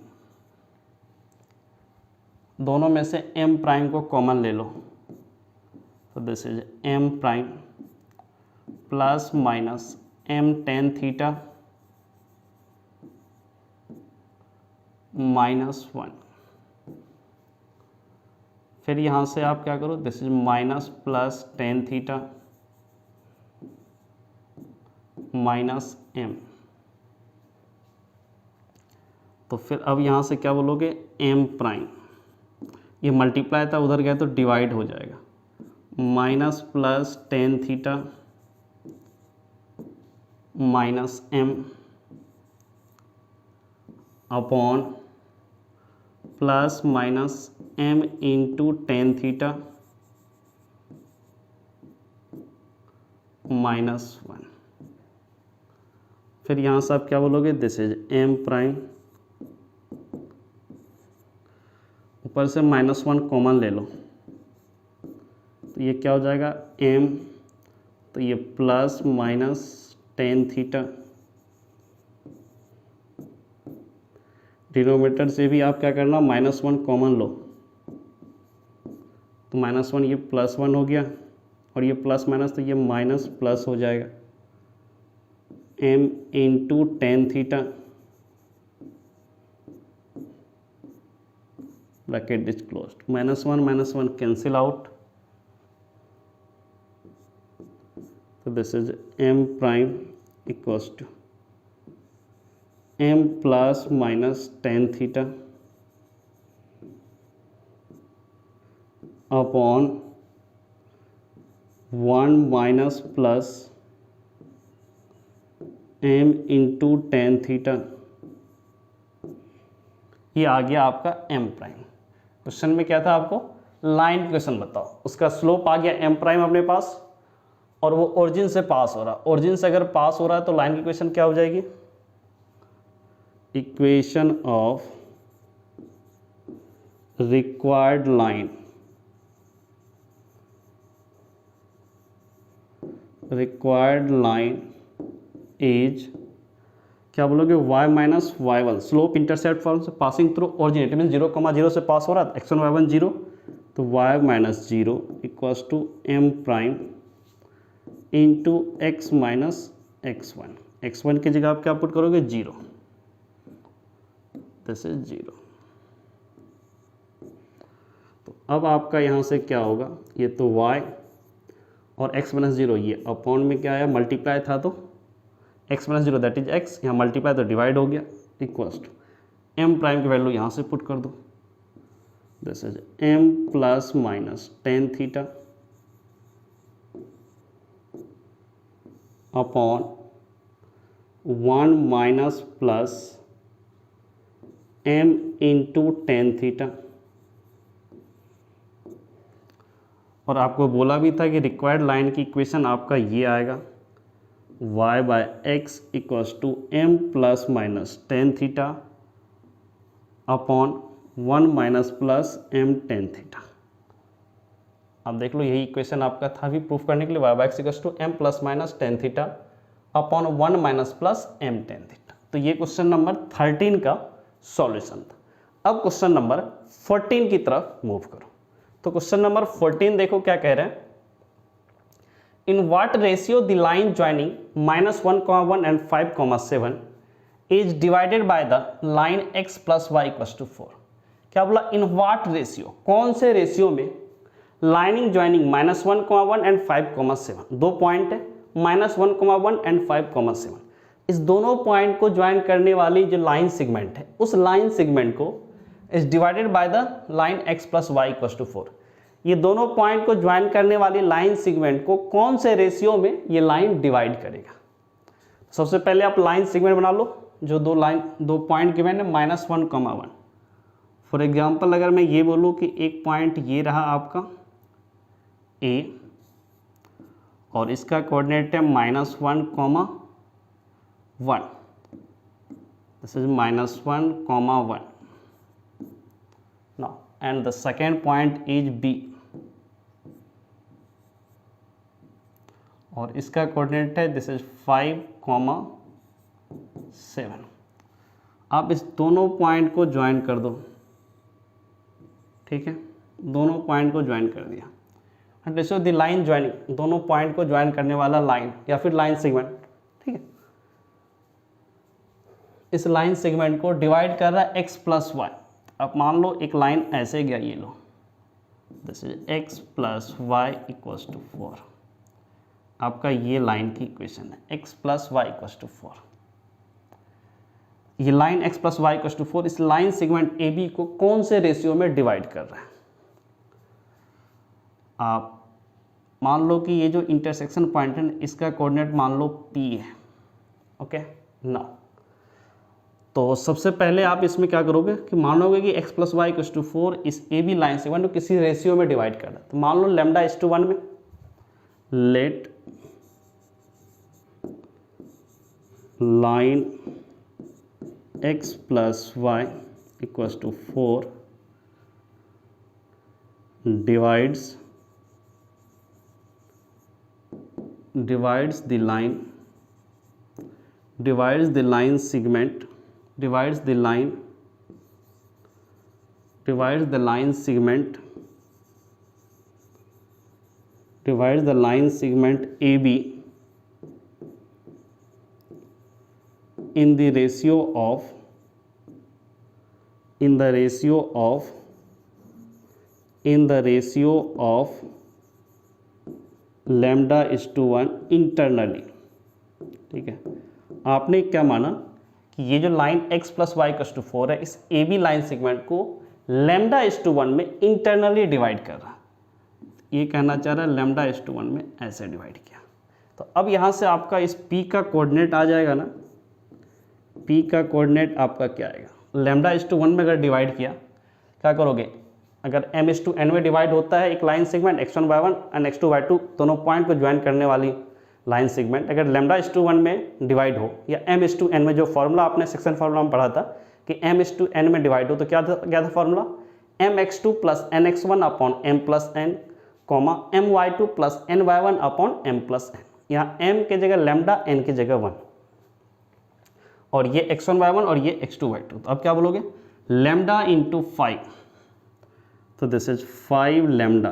दोनों में से एम प्राइम को कॉमन ले लो, तो this is m prime plus minus m tan theta minus one. फिर यहाँ से आप क्या करो, this is minus plus tan theta minus m. तो फिर अब यहाँ से क्या बोलोगे, एम प्राइम, ये मल्टीप्लाई था उधर गया तो डिवाइड हो जाएगा, minus plus tan theta minus m upon plus minus m into tan theta minus one. फिर यहाँ से आप क्या बोलोगे, दिस इज एम प्राइम, ऊपर से माइनस वन कॉमन ले लो, तो ये क्या हो जाएगा, एम, तो ये plus minus tan theta, denominator से भी आप क्या करना, माइनस वन कॉमन लो, तो माइनस वन ये प्लस वन हो गया, और ये प्लस माइनस तो ये माइनस प्लस हो जाएगा, m into tan theta bracket is closed, minus one cancel out, तो this is m prime equals to m plus minus tan theta upon one minus plus m into tan theta. ये आ गया आपका M prime. Question में क्या था, आपको line question बताओ, उसका स्लोप आ गया एम प्राइम अपने पास, और वो ओरिजिन से पास हो रहा है। ओरिजिन से अगर पास हो रहा है तो लाइन की इक्वेशन क्या हो जाएगी, equation of required line, required line is क्या बोलोगे, y minus y one, slope intercept form से passing through origin, it mean 0,0 से पास हो रहा है, x1 y1 0, तो y minus zero equals to m prime into x minus x1। x1 की जगह आप क्या पुट करोगे, 0, दिस इज 0। तो अब आपका यहाँ से क्या होगा, ये तो y और x माइनस जीरो, ये अपॉन में क्या आया, मल्टीप्लाई था तो x minus zero that is x, यहाँ मल्टीप्लाई तो डिवाइड हो गया, इक्वल्स टू एम प्राइम की वैल्यू यहाँ से पुट कर दो, this is m plus minus tan theta upon one minus plus m into tan theta. और आपको बोला भी था कि रिक्वायर्ड लाइन की इक्वेशन आपका ये आएगा, y by x equals to m plus minus tan theta upon one minus plus m tan theta. अब देख लो यही इक्वेशन आपका था भी प्रूफ करने के लिए, y by x equals to m plus minus tan theta upon one minus plus m tan theta. तो ये क्वेश्चन नंबर 13 का सॉल्यूशन था। अब क्वेश्चन नंबर 14 की तरफ मूव करो। तो क्वेश्चन नंबर 14 देखो क्या कह रहे हैं, in what ratio the line joining -1,1 and 5,7 is divided by the line x plus Y equals to 4। क्या बोला, इन व्हाट रेशियो, कौन से रेशियो में लाइनिंग ज्वाइनिंग -1,1 एंड 5,7, दो पॉइंट है -1,1 एंड 5,7, इस दोनों पॉइंट को ज्वाइन करने वाली जो लाइन सेगमेंट है उस लाइन सेगमेंट को is divided by the line x plus Y equals to 4। ये दोनों पॉइंट को ज्वाइन करने वाली लाइन सेगमेंट को कौन से रेशियो में ये लाइन डिवाइड करेगा। सबसे पहले आप लाइन सेगमेंट बना लो, जो दो पॉइंट गिवन है -1,1। फॉर एग्जांपल अगर मैं ये बोलूँ कि एक पॉइंट ये रहा आपका A और इसका कोऑर्डिनेट है -1,1, this is -1,1 now, and the second point is B और इसका कोऑर्डिनेट है दिस इज 5,7। आप इस दोनों पॉइंट को ज्वाइन कर दो, ठीक है, दोनों पॉइंट को ज्वाइन कर दिया। रेशियो द लाइन ज्वाइनिंग, दोनों पॉइंट को ज्वाइन करने वाला लाइन या फिर लाइन सेगमेंट, ठीक है, इस लाइन सेगमेंट को डिवाइड कर रहा है x प्लस वाई। अब मान लो एक लाइन ऐसे गया, ये लो, this is x plus Y equals to 4। आपका ये लाइन की इक्वेशन है x plus Y equals to 4। ये line x plus Y equals to 4 इस लाइन सेगमेंट AB को कौन से रेशियो में डिवाइड कर रहा है। आप मान लो कि ये जो इंटरसेक्शन पॉइंट है इसका कोऑर्डिनेट मान लो P है, ओके ना। तो सबसे पहले आप इसमें क्या करोगे कि मानोगे कि x plus Y equals to 4 इस AB लाइन सेगमेंट को किसी रेशियो में डिवाइड कर रहा है। तो मान लो λ/1 में, let line x plus Y equals to 4 divides the line segment AB in the ratio of λ/1 internally, ठीक है। आपने क्या माना कि ये जो लाइन x plus Y equals to 4 है इस AB लाइन सेगमेंट को λ/1 में इंटरनली डिवाइड कर रहा है। ये कहना चाह रहा है λ/1 में ऐसे डिवाइड किया। तो अब यहाँ से आपका इस P का कोऑर्डिनेट आ जाएगा ना, P का कोऑर्डिनेट आपका क्या आएगा, λ/1 में अगर डिवाइड किया क्या करोगे, अगर m/n में डिवाइड होता है एक line segment x1/1 and x2/2 दोनों पॉइंट को ज्वाइन करने वाली लाइन सेगमेंट, अगर λ/1 में डिवाइड हो या m/n में, जो फॉर्मूला आपने सेक्शन फॉर्मूला में पढ़ा था कि m/n में डिवाइड हो, तो क्या था formula, mx2 plus nx1 upon m plus n, my2 plus ny1 upon m plus n। यहाँ m की जगह लैम्डा, n की जगह 1, और ये x1/1 और ये x2/2। तो अब क्या बोलोगे, लैम्डा इंटू 5, तो दिस इज 5 लैम्डा,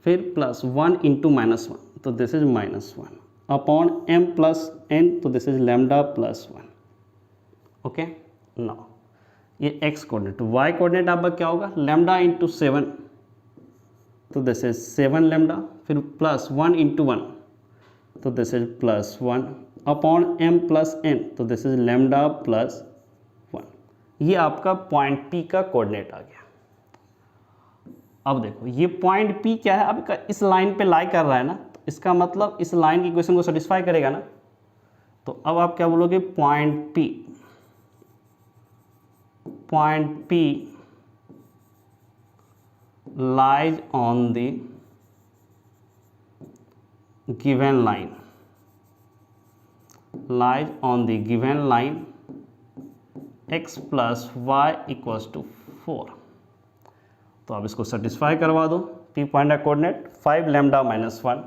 फिर प्लस 1 इंटू -1, तो this is -1 upon m plus n, तो this is lambda plus 1, okay. Now ये x कोऑर्डिनेट, y कोऑर्डिनेट आपका क्या होगा, लैम्डा इंटू 7, तो दिस इज 7 लैम्डा, फिर प्लस 1 इंटू 1, तो this is plus 1 upon m plus n, तो दिस इज लैम्डा प्लस 1। ये आपका पॉइंट P का कोऑर्डिनेट आ गया। अब देखो ये पॉइंट P क्या है, अब इस लाइन पे लाई कर रहा है ना, तो इसका मतलब इस लाइन की इक्वेशन को सेटिस्फाई करेगा ना। तो अब आप क्या बोलोगे, point P lies on the given line x plus Y equals to 4। तो अब इसको सेटिस्फाई करवा दो। P पॉइंट का coordinate 5 lambda minus 1,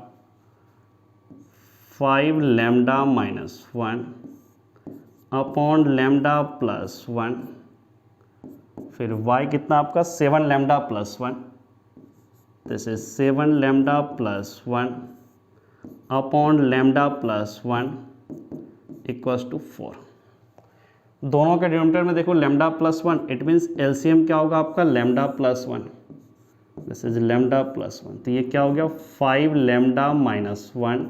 5 lambda minus 1 upon lambda plus 1, फिर y कितना आपका 7 lambda plus 1, this is 7 lambda plus 1 upon lambda plus 1 equals to 4। दोनों के डिनोमिनेटर में देखो lambda plus 1, it means LCM क्या होगा आपका lambda plus 1, this is lambda plus 1। तो ये क्या हो गया 5 lambda minus 1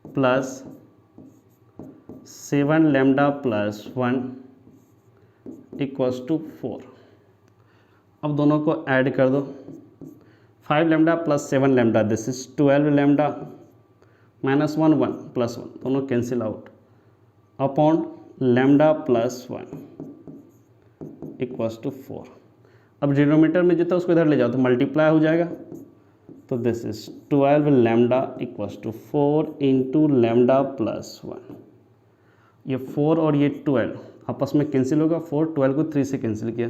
plus 7 lambda plus 1 equals to 4। अब दोनों को ऐड कर दो, 5 lambda plus 7 lambda, this is 12 lambda minus 1 1 plus 1, दोनों cancel out, upon lambda plus 1 equals to 4। अब डिनोमिनेटर में जितना उसको इधर ले जाओ तो मल्टीप्लाई हो जाएगा, तो this is 12 lambda equals to 4 into lambda plus 1। ये 4 और ये 12 आपस में कैंसिल होगा, 4 12 को 3 से कैंसिल किया,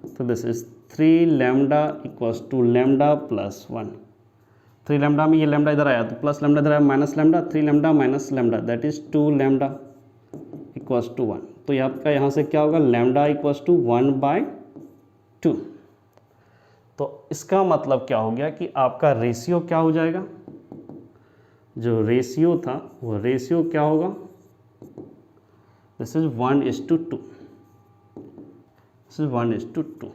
तो this is 3 lambda equals to lambda plus 1। 3 lambda में ये लेमडा इधर आया तो प्लस लेमडा इधर आया minus lambda, 3 lambda minus lambda that is 2 lambda equals to 1। तो ये आपका यहाँ से क्या होगा लेमडा इक्वल्स टू 1/2। तो इसका मतलब क्या हो गया कि आपका रेशियो क्या हो जाएगा, जो रेशियो था वो रेशियो क्या होगा, दिस इज 1:2, दिस इज 1:2।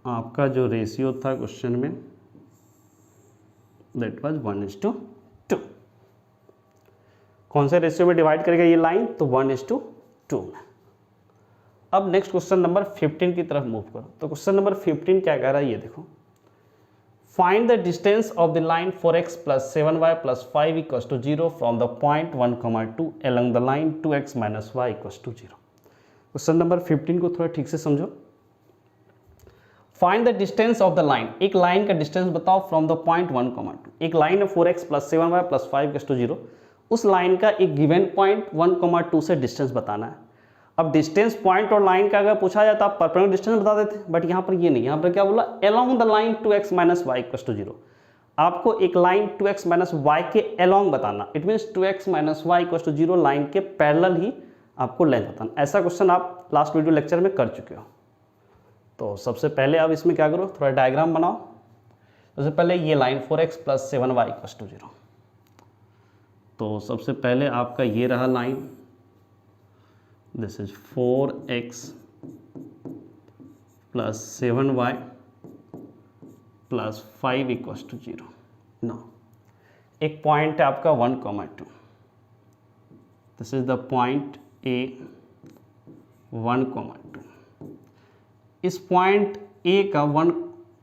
आपका जो रेशियो था क्वेश्चन में दैट वाज 1:2। कौन से रेशियो में डिवाइड करेगा ये लाइन, तो 1:2 में। अब नेक्स्ट क्वेश्चन नंबर 15 की तरफ मूव करो। तो क्वेश्चन नंबर 15 क्या कह रहा है ये देखो, find the distance of the line 4x plus 7y plus 5 equals to 0 from the point 1,2 along the line 2x minus y equals to 0। Question number 15 को थोड़ा ठीक से समझो। Find the distance of the line, एक line का distance बताओ from the point 1,2। एक line है 4x plus 7y plus 5 equals to 0, उस लाइन का एक गिवन पॉइंट 1,2 से डिस्टेंस बताना है। अब डिस्टेंस पॉइंट और लाइन का अगर पूछा जाए तो आप परपेंडिकुलर डिस्टेंस बता देते, बट यहाँ पर ये नहीं, यहाँ पर क्या बोला along the line 2x minus y equals to 0। आपको एक लाइन 2x माइनस y के along बताना, it means 2x minus y equals to 0 line के पैरेलल ही आपको लेंथ बताना। ऐसा क्वेश्चन आप लास्ट वीडियो लेक्चर में कर चुके हो। तो सबसे पहले आप इसमें क्या करो, थोड़ा डायग्राम बनाओ। सबसे पहले ये line 4x plus 7y equals to 0, तो सबसे पहले आपका ये रहा line, this is 4x plus 7y plus 5 equals to 0। No, एक पॉइंट है आपका 1,2, this is the point A 1,2। इस पॉइंट A का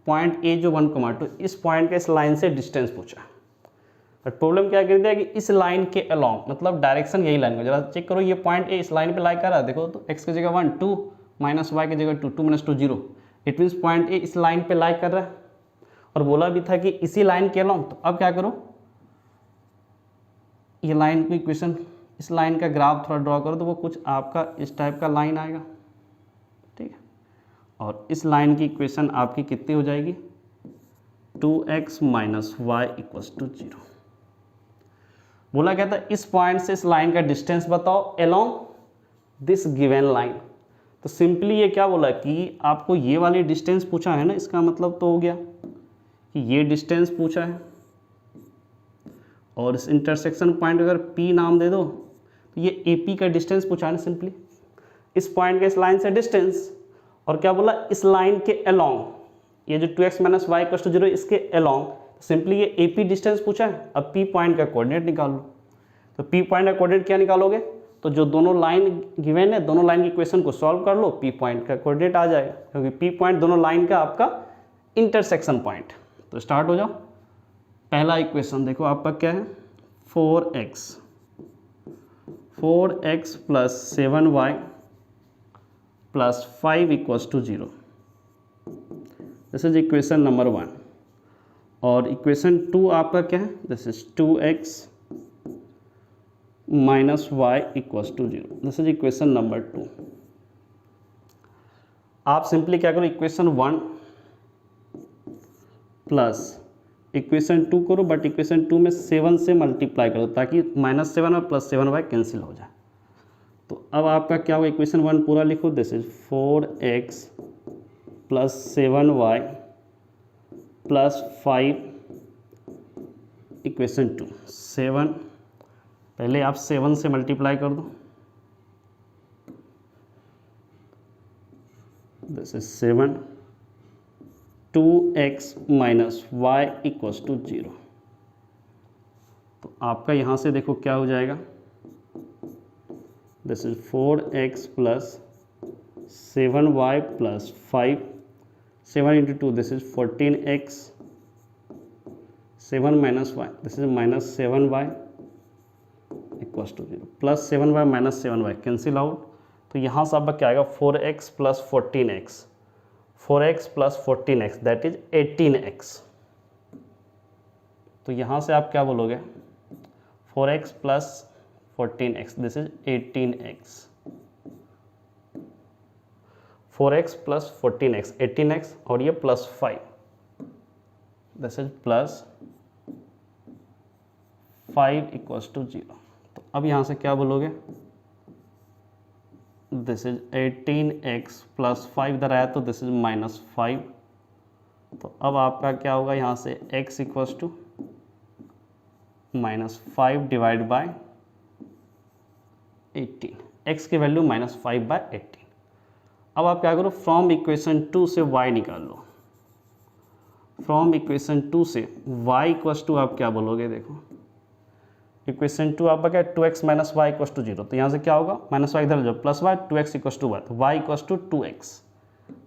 पॉइंट A जो 1,2, इस पॉइंट का इस लाइन से डिस्टेंस पूछा। बट प्रॉब्लम क्या कर दिया कि इस लाइन के अलोंग, मतलब डायरेक्शन यही लाइन को जरा चेक करो, ये पॉइंट ए इस लाइन पे लाई कर रहा है, देखो तो x की जगह 1 2 माइनस y की जगह 2 2 minus 2 0, it means point A इस लाइन पे लाई कर रहा है। और बोला भी था कि इसी लाइन के अलोंग, तो अब क्या करो, ये लाइन को इक्वेशन, इस लाइन का ग्राफ थोड़ा ड्रॉ करो तो वो कुछ आपका इस टाइप का लाइन आएगा, ठीक है। और इस लाइन की इक्वेशन आपकी कितनी हो जाएगी, 2x minus y equals to 0। बोला क्या था, इस पॉइंट से इस लाइन का डिस्टेंस बताओ अलोंग दिस गिवन लाइन। तो सिंपली ये क्या बोला कि आपको ये वाली डिस्टेंस पूछा है ना, इसका मतलब तो हो गया कि ये डिस्टेंस पूछा है और इस इंटरसेक्शन पॉइंट अगर P नाम दे दो तो ये AP का डिस्टेंस पूछा है ना, सिंपली इस पॉइंट के इस लाइन से डिस्टेंस। और क्या बोला, इस लाइन के अलोंग, ये जो 2x minus y equals to 0 इसके अलोंग, सिंपली ये AP डिस्टेंस पूछा है। अब P पॉइंट का कोऑर्डिनेट निकाल लो, तो P पॉइंट का कोऑर्डिनेट क्या निकालोगे, तो जो दोनों लाइन गिवन है दोनों लाइन की इक्वेशन को सॉल्व कर लो, P पॉइंट का कोऑर्डिनेट आ जाएगा, क्योंकि P पॉइंट दोनों लाइन का आपका इंटरसेक्शन पॉइंट। तो स्टार्ट हो जाओ। पहला इक्वेशन देखो आपका क्या है, 4x plus 7y plus 5 equals to 0, this is equation number 1। और इक्वेशन 2 आपका क्या है, this is 2x minus y equals to 0, this is equation number 2। आप सिंपली क्या करो, इक्वेशन 1 प्लस इक्वेशन 2 करो, बट इक्वेशन 2 में 7 से मल्टीप्लाई करो ताकि -7 और प्लस 7y कैंसिल हो जाए। तो अब आपका क्या होगा, इक्वेशन 1 पूरा लिखो, this is 4x plus 7y plus 5 equation 2, 7 पहले आप 7 से मल्टीप्लाई कर दो, this is 7, 2x minus y equals to 0। तो आपका यहाँ से देखो क्या हो जाएगा, this is 4x plus 7y plus 5, 7 into 2 this is 14x, 7 minus y this is minus 7y equals to 0, plus 7y minus 7y cancel out. तो यहाँ से आपका क्या आएगा, 4x plus 14x, 4x plus 14x that is 18x। तो यहाँ से आप क्या बोलोगे, 4x plus 14x this is 18x, 4x plus 14x 18x, और ये plus 5 this is plus 5 equals to 0। तो अब यहाँ से क्या बोलोगे, दिस इज 18x प्लस 5 इधर आया तो दिस इज माइनस 5। तो अब आपका क्या होगा, यहाँ से x equals to minus 5 divide by 18, x की वैल्यू माइनस 5 बाय 18। अब आप क्या करो, फ्रॉम इक्वेशन 2 से y निकाल लो, फ्रॉम इक्वेशन 2 से y इक्वल्स टू आप क्या बोलोगे, देखो इक्वेशन 2 आपका क्या है, 2x minus y equals to 0। तो यहाँ से क्या होगा, माइनस वाई इधर जो plus y, 2x equals to y, तो y इक्वल्स टू 2x,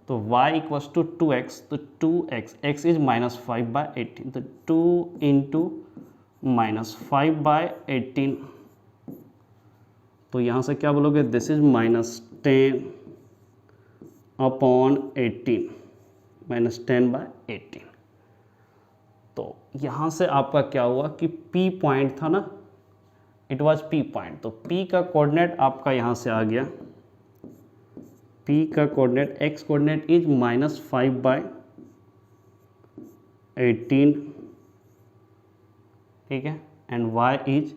तो y इक्वल्स टू 2x, तो 2x, x is minus 5 by 18, तो 2 इंटू माइनस 5 बाय 18। तो यहाँ से क्या बोलोगे, this is minus 10 upon 18, minus 10 by 18। तो यहाँ से आपका क्या हुआ कि P पॉइंट था ना, इट वाज P पॉइंट, तो P का कोऑर्डिनेट आपका यहाँ से आ गया, P का coordinate x coordinate is minus 5 by 18, ठीक है, and y is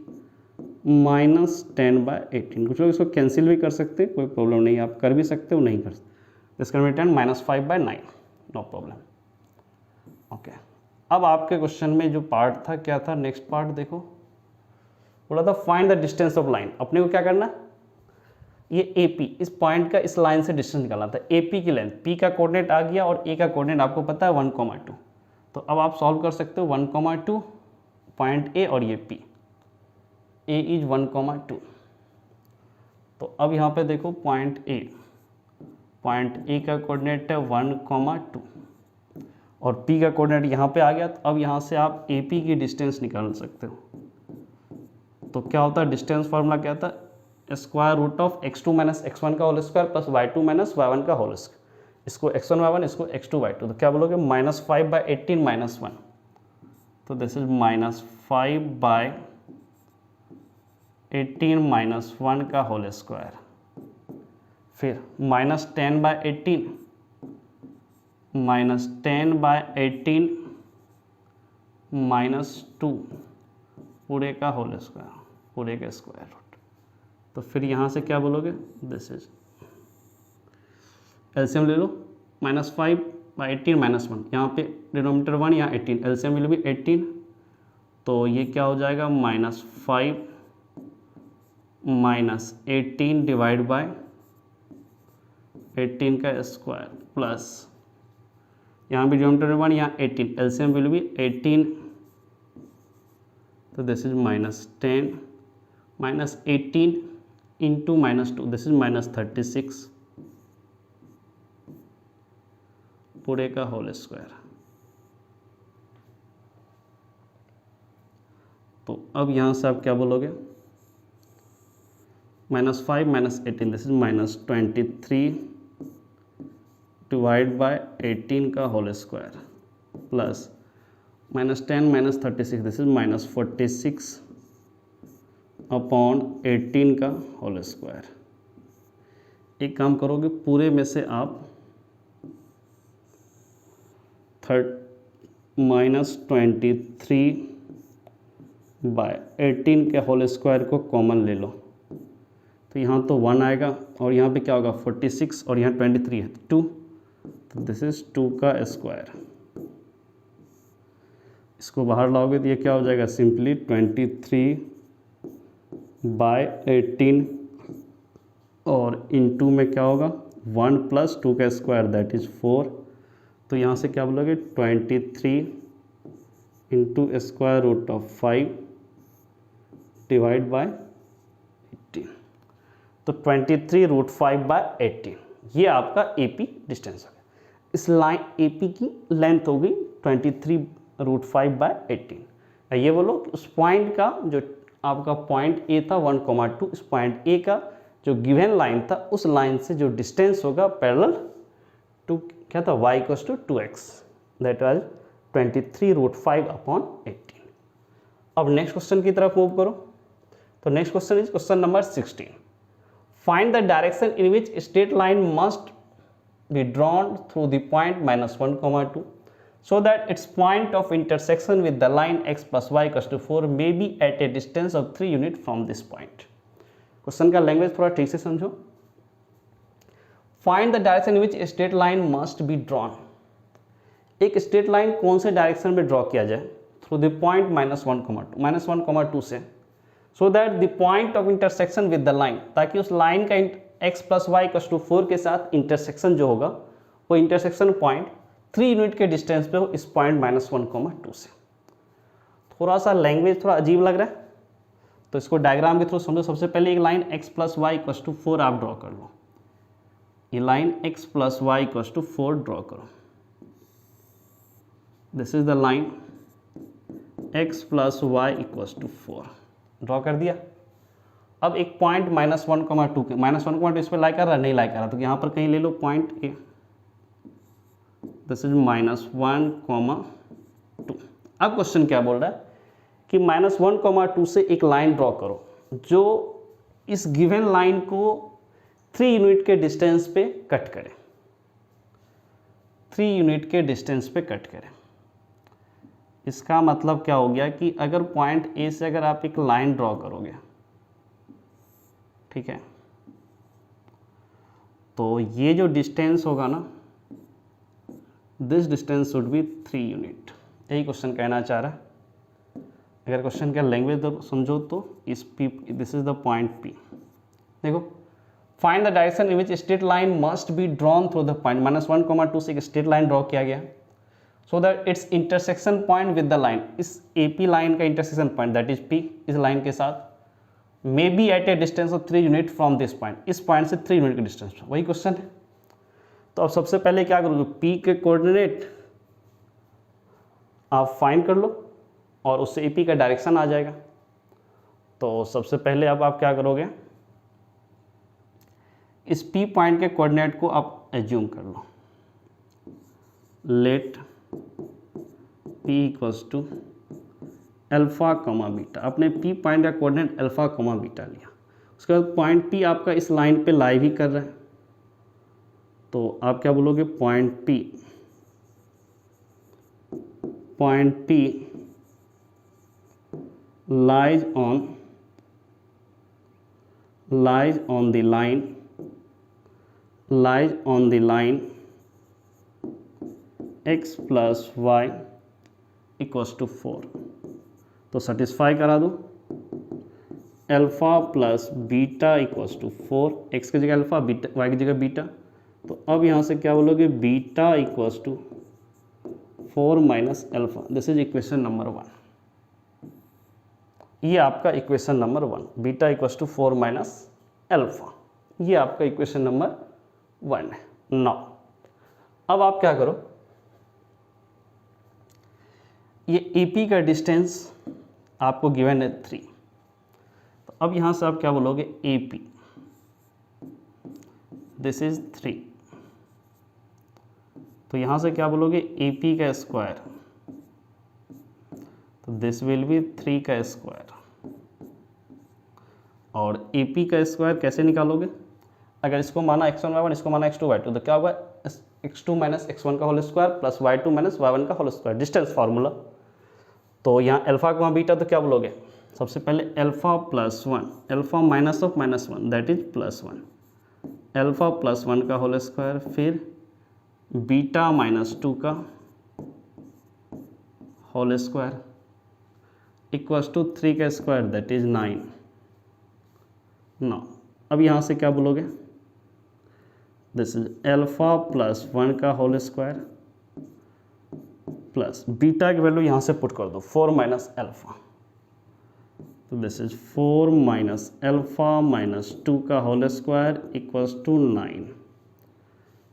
minus 10 by 18। कुछ लोग इसको कैंसिल भी कर सकते हैं, कोई प्रॉब्लम नहीं, आप कर भी सकते हो, नहीं कर सकते। इसका return minus 5 by 9, no problem. Okay, अब आपके क्वेश्चन में जो पार्ट था क्या था, नेक्स्ट पार्ट देखो, बोला था find the distance of line. अपने को क्या करना, ये AP इस पॉइंट का इस लाइन से डिस्टेंस निकालना था। AP की लेंथ, P का कोऑर्डिनेट आ गया और A का कोऑर्डिनेट आपको पता है 1,2। तो अब आप सॉल्व कर सकते हो 1,2 पॉइंट A और ये P, A इज 1,2। तो अब यहाँ पे देखो पॉइंट A का कोऑर्डिनेट है 1,2 और P का कोऑर्डिनेट यहाँ पे आ गया। तो अब यहाँ से आप AP की डिस्टेंस निकाल सकते हो। तो क्या होता है, डिस्टेंस फॉर्मूला क्या था, square root of x2 minus x1 का whole square plus y2 minus y1 का होल स्क्वायर, इसको x1 y1 इसको x2 y2। तो क्या बोलोगे, माइनस 5 बाय 18 माइनस 1, तो this is minus 5 by 18 minus 1 का होल स्क्वायर, फिर minus 10 by 18 minus 10 by 18 minus 2 पूरे का होल स्क्वायर, पूरे का स्क्वायर रूट। तो फिर यहाँ से क्या बोलोगे, दिस इज एलसीएम ले लो, माइनस 5 बाई 18 माइनस 1, यहाँ पे डिनोमिनेटर 1 यहाँ 18, एलसीएम विल बी 18। तो ये क्या हो जाएगा, माइनस 5 माइनस 18 डिवाइड बाय 18 का स्क्वायर प्लस यहाँ भी डिनोमिनेटर 1 यहाँ 18, एलसीएम विल बी 18। तो this is minus 10 minus 18 into minus 2, this is minus 36 पूरे का होल स्क्वायर। तो अब यहाँ से आप क्या बोलोगे, minus 5 minus 18 this is minus 23 divide by 18 का whole square plus minus 10 minus 36 this is minus 46 upon 18 का होल स्क्वायर। एक काम करोगे, पूरे में से आप माइनस 23 बाय 18 के होल स्क्वायर को कॉमन ले लो। तो यहाँ तो 1 आएगा और यहाँ पे क्या होगा 46 और यहाँ 23 है 2, तो दिस इज 2 का स्क्वायर। इसको बाहर लाओगे तो ये क्या हो जाएगा, सिंपली 23 बाय 18 और इनटू में क्या होगा 1 + 2 का स्क्वायर दैट इज़ 4। तो यहाँ से क्या बोलोगे 23 into square root of 5 divide by 18। तो 23√5/18 ये आपका AP डिस्टेंस हो गया। इस लाइन AP की लेंथ हो गई 23√5/18। ये बोलो उस पॉइंट का जो आपका पॉइंट A था 1,2, इस पॉइंट A का जो गिवन लाइन था उस लाइन से जो डिस्टेंस होगा पैरेलल टू क्या था y = 2x दैट वाज 23√5/18। अब नेक्स्ट क्वेश्चन की तरफ मूव करो। तो next question is question number 16। Find the direction in which straight line must be drawn through the point -1, 2 so that its point of intersection with the line x + y = 4 may be at a distance of 3 unit from this point। Question का language थोड़ा ठीक से समझो। Find the direction in which straight line must be drawn. एक straight line कौन से direction में draw किया जाए थ्रू द पॉइंट -1, 2 से so that the point of intersection with the line, ताकि उस लाइन का x + y = 4 के साथ इंटरसेक्शन जो होगा वो इंटरसेक्शन पॉइंट 3 यूनिट के डिस्टेंस पे हो इस पॉइंट -1, 2 से। थोड़ा सा लैंग्वेज थोड़ा अजीब लग रहा है तो इसको डायग्राम के थ्रू समझो। सबसे पहले एक लाइन x + y = 4 आप ड्रॉ कर लो। ये लाइन x + y = 4 ड्रॉ करो। This is the line x + y = 4 draw कर दिया। अब एक पॉइंट -1, 2 के -1, 2 इस पर लाई कर रहा नहीं लाई कर रहा तो यहाँ पर कहीं ले लो पॉइंट A। This is -1, 2। अब क्वेश्चन क्या बोल रहा है कि -1, 2 से एक लाइन ड्रॉ करो जो इस गिवन लाइन को 3 यूनिट के डिस्टेंस पे कट करे, 3 यूनिट के डिस्टेंस पे कट करे। इसका मतलब क्या हो गया कि अगर पॉइंट A से अगर आप एक लाइन ड्रॉ करोगे, ठीक है, तो ये जो डिस्टेंस होगा ना, this distance should be 3 unit. यही क्वेश्चन कहना चाह रहा है। अगर क्वेश्चन का लैंग्वेज समझो तो इस P, this is the point P। देखो find the direction in which straight line must be drawn through the point -1, 2 से एक स्ट्रेट लाइन ड्रॉ किया गया so that it's intersection point with the line, इस AP line का intersection point that is P इस line के साथ may be at a distance of 3 unit from this point, इस पॉइंट से 3 यूनिट के डिस्टेंस पर। वही क्वेश्चन है। तो अब सबसे पहले क्या करोगे, P के कोऑर्डिनेट आप फाइंड कर लो और उससे AP का डायरेक्शन आ जाएगा। तो सबसे पहले अब आप क्या करोगे, इस P पॉइंट के कोऑर्डिनेट को आप एज्यूम कर लो। Let P = alpha, beta. आपने P पॉइंट का कोऑर्डिनेट अल्फा, बीटा लिया। उसके बाद पॉइंट P आपका इस लाइन पे लाई भी कर रहा है तो आप क्या बोलोगे, point P lies on the line x + y = 4। तो सेटिस्फाई करा दो। अल्फा + बीटा = 4, x की जगह अल्फा, बीटा y की जगह बीटा। तो अब यहाँ से क्या बोलोगे, beta = 4 - alpha. This is equation number 1। ये आपका इक्वेशन नंबर 1, बीटा = 4 - अल्फा। ये आपका इक्वेशन नंबर 1 है। नाउ अब आप क्या करो, ये AP का डिस्टेंस आपको गिवन है 3। तो अब यहाँ से आप क्या बोलोगे, AP दिस इज 3। तो यहाँ से क्या बोलोगे, AP का स्क्वायर, तो दिस विल बी 3 का स्क्वायर। और AP का स्क्वायर कैसे निकालोगे, अगर इसको माना x1 y1, इसको माना x2 y2, तो क्या होगा, x2 - x1 का whole square plus y2 - y1 का होल स्क्वायर, डिस्टेंस फार्मूला। तो यहाँ अल्फा को बीटा, तो क्या बोलोगे, सबसे पहले alpha + 1, alpha -1 that is +1, alpha + 1 का होल स्क्वायर, फिर बीटा -2 का होल स्क्वायर = 3 का स्क्वायर दैट इज 9। ना अब यहाँ से क्या बोलोगे, दिस इज अल्फा प्लस 1 का होल स्क्वायर प्लस बीटा की वैल्यू यहाँ से पुट कर दो 4 माइनस अल्फा, तो this is 4 minus alpha minus 2 का होल स्क्वायर इक्वल्स टू 9।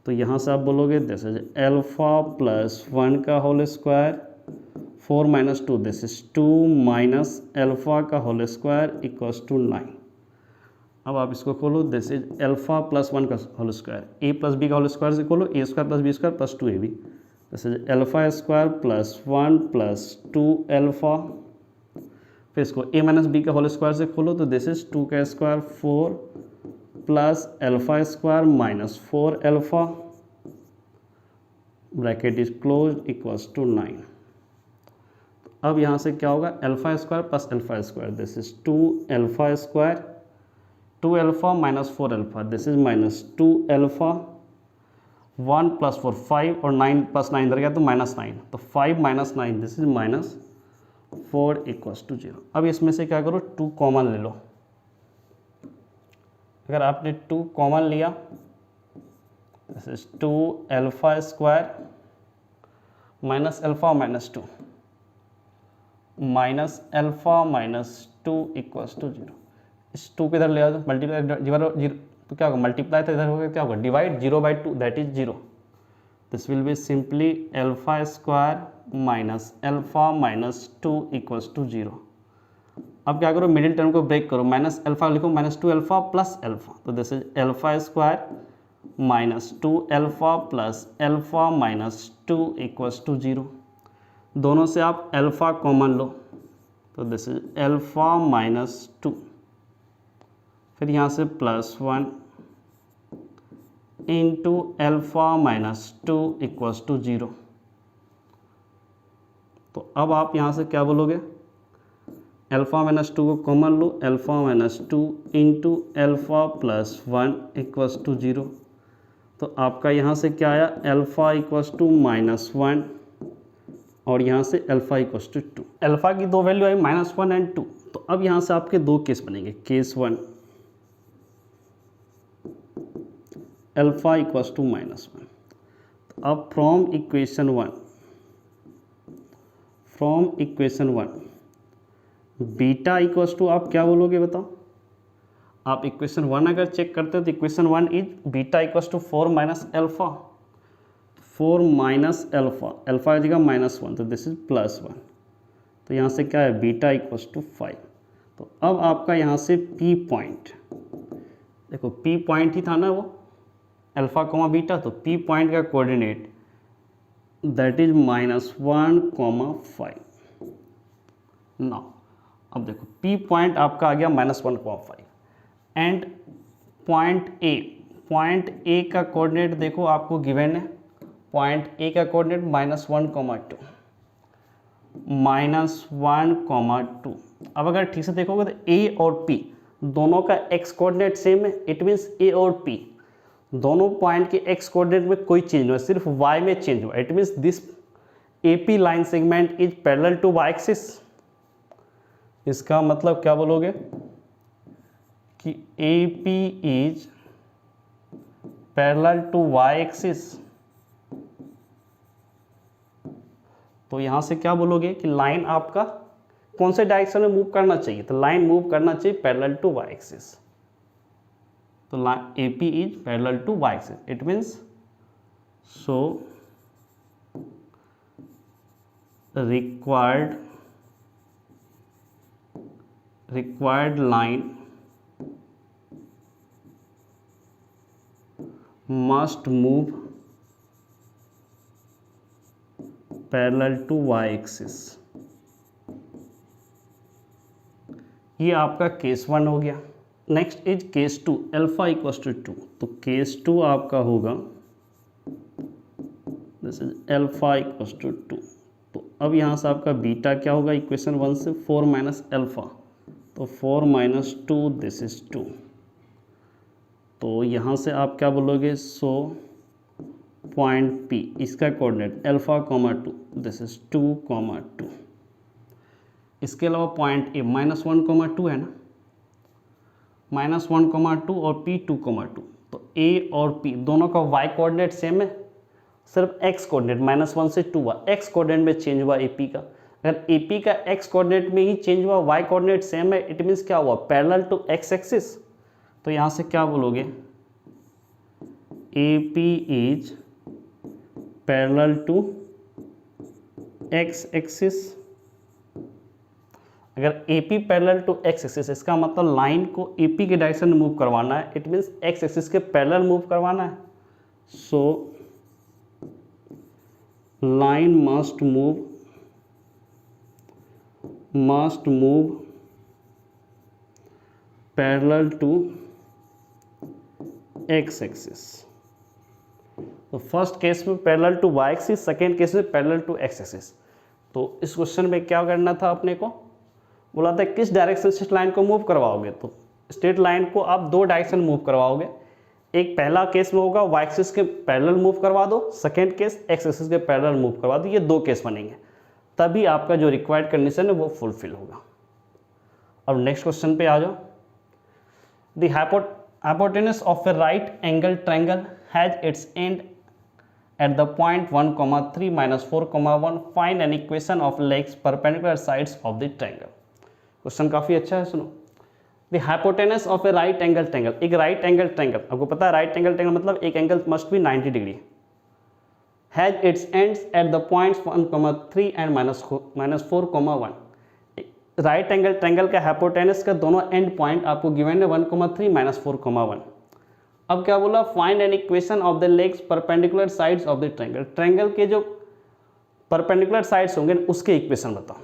तो यहाँ से आप बोलोगे दिस इज अल्फा प्लस 1 का whole square 4 minus 2, this is 2 minus alpha का होल स्क्वायर इक्वल्स टू 9। अब आप इसको खोलो, दिस इज अल्फा प्लस 1 का whole square, a plus b का होल स्क्वायर से खोलो, a square plus b square plus 2ab, this is alpha square plus 1 plus 2 alpha, फिर इसको ए माइनस बी का होल स्क्वायर से खोलो, तो दिस इज 2 का square 4 plus alpha square minus 4 alpha, bracket is close equals to 9। अब यहाँ से क्या होगा, alpha square plus alpha square, this is 2 alpha square, 2 alpha minus 4 alpha, this is minus 2 alpha, 1 plus 4 5 और 9 प्लस 9 इधर गया तो माइनस 9, तो 5 minus 9 this is minus 4 equals to 0। अब इसमें से क्या करो, 2 कॉमन ले लो। अगर आपने 2 कॉमन लिया, this is 2 alpha square minus alpha minus 2 minus alpha minus 2 equals to 0। इस 2 को इधर ले आओ, मल्टीप्लाई 0 तो क्या होगा, मल्टीप्लाई तो इधर होगा, क्या होगा, divide 0/2 that is 0। This will be simply alpha square minus alpha minus 2 equals to 0। अब क्या करो, मिडिल टर्म को ब्रेक करो, माइनस अल्फा लिखो, माइनस 2 अल्फा प्लस अल्फा, तो this is alpha square minus 2 alpha plus alpha minus 2 equals to 0। दोनों से आप अल्फा कॉमन लो, तो दिस इज अल्फा माइनस 2, फिर यहाँ से plus 1 into alpha minus 2 equals to 0। तो अब आप यहाँ से क्या बोलोगे, अल्फा माइनस 2 को कॉमन लो, alpha minus 2 into alpha plus 1 equals to 0। तो आपका यहाँ से क्या आया, अल्फा इक्वल्स टू -1 और यहाँ से अल्फा इक्वल्स टू 2। अल्फा की दो वैल्यू आई -1 एंड 2। तो अब यहाँ से आपके दो केस बनेंगे, केस 1 अल्फा इक्वल्स टू -1। तो अब from equation 1 beta equals to आप क्या बोलोगे बताओ। आप इक्वेशन 1 अगर चेक करते हो तो equation 1 is beta equals to 4 minus alpha, 4 minus alpha, alpha की जगह -1 तो दिस इज +1। तो यहाँ से क्या है, बीटा इक्वल्स टू 5। तो अब आपका यहाँ से पी पॉइंट, देखो पी पॉइंट ही था ना वो अल्फा कोमा बीटा, तो पी पॉइंट का कोऑर्डिनेट दैट इज -1,5। नाउ अब देखो पी पॉइंट आपका आ गया -1,5 एंड पॉइंट ए का कोऑर्डिनेट देखो आपको गिवन है, पॉइंट ए का कोऑर्डिनेट -1,2 -1,2। अब अगर ठीक से देखोगे तो ए और पी दोनों का एक्स कोऑर्डिनेट सेम है, इट मीन्स ए और पी दोनों पॉइंट के एक्स कोऑर्डिनेट में कोई चेंज हुआ, सिर्फ वाई में चेंज हुआ। It means this AP line segment is parallel to y axis. इसका मतलब क्या बोलोगे कि AP is parallel to y axis. तो यहां से क्या बोलोगे कि लाइन आपका कौन से डायरेक्शन में मूव करना चाहिए, तो लाइन मूव करना चाहिए पैरेलल टू वाई एक्सिस। तो AP is parallel to y axis, it means so required line must move parallel to y axis। ये आपका केस 1 हो गया। Next is case 2 alpha equals to 2। तो केस 2 आपका होगा this is alpha equals to 2। तो अब यहाँ से आपका बीटा क्या होगा इक्वेशन 1 से, 4 माइनस अल्फा, तो 4 माइनस 2 दिस इज 2। तो यहाँ से आप क्या बोलोगे, सो पॉइंट पी इसका coordinate alpha comma 2 this is 2,2। इसके अलावा पॉइंट ए -1,2 है ना, -1,2 और P 2,2। तो A और P दोनों का y कोऑर्डिनेट सेम है, सिर्फ x कोऑर्डिनेट -1 से 2 हुआ, x कोऑर्डिनेट में चेंज हुआ AP का। अगर AP का x कोऑर्डिनेट में ही चेंज हुआ, y कोऑर्डिनेट सेम है, इट मीन्स क्या हुआ, पैरेलल टू x एक्सिस। तो यहाँ से क्या बोलोगे, AP is parallel to x axis. अगर AP parallel to x axis, इसका मतलब लाइन को AP के डायरेक्शन में मूव करवाना है, इट मीन्स x एक्सिस के पैरेलल मूव करवाना है। So line must move parallel to x axis. तो फर्स्ट केस में parallel to y axis, second case में पैरेलल टू x एक्सिस। तो इस क्वेश्चन में क्या करना था अपने को, बोला था किस डायरेक्शन से स्ट्रेट लाइन को मूव करवाओगे। तो स्ट्रेट लाइन को आप दो डायरेक्शन मूव करवाओगे, एक पहला केस में होगा y एक्सिस के पैरेलल मूव करवा दो, सेकेंड केस x एक्सिस के पैरेलल मूव करवा दो। ये दो केस बनेंगे, तभी आपका जो रिक्वायर्ड कंडीशन है वो फुलफिल होगा। अब नेक्स्ट क्वेश्चन पे आ जाओ। The hypotenuse of A right angle triangle has its and at the point 1,3 - 4,1 find an equation of legs perpendicular sides of the triangle। Question काफ़ी अच्छा है, सुनो। The hypotenuse of A right angle triangle, एक right angle triangle, आपको पता है right angle triangle मतलब एक angle must be 90 degree, has its ends at the points 1,3 and -4,1। Right angle triangle का हाइपोटेनस का दोनों एंड पॉइंट आपको गिवन है 1,3 - 4,1। अब क्या बोला, find an equation of the legs perpendicular sides of the triangle. Triangle के जो परपेंडिकुलर साइड्स होंगे उसके इक्वेशन बताओ।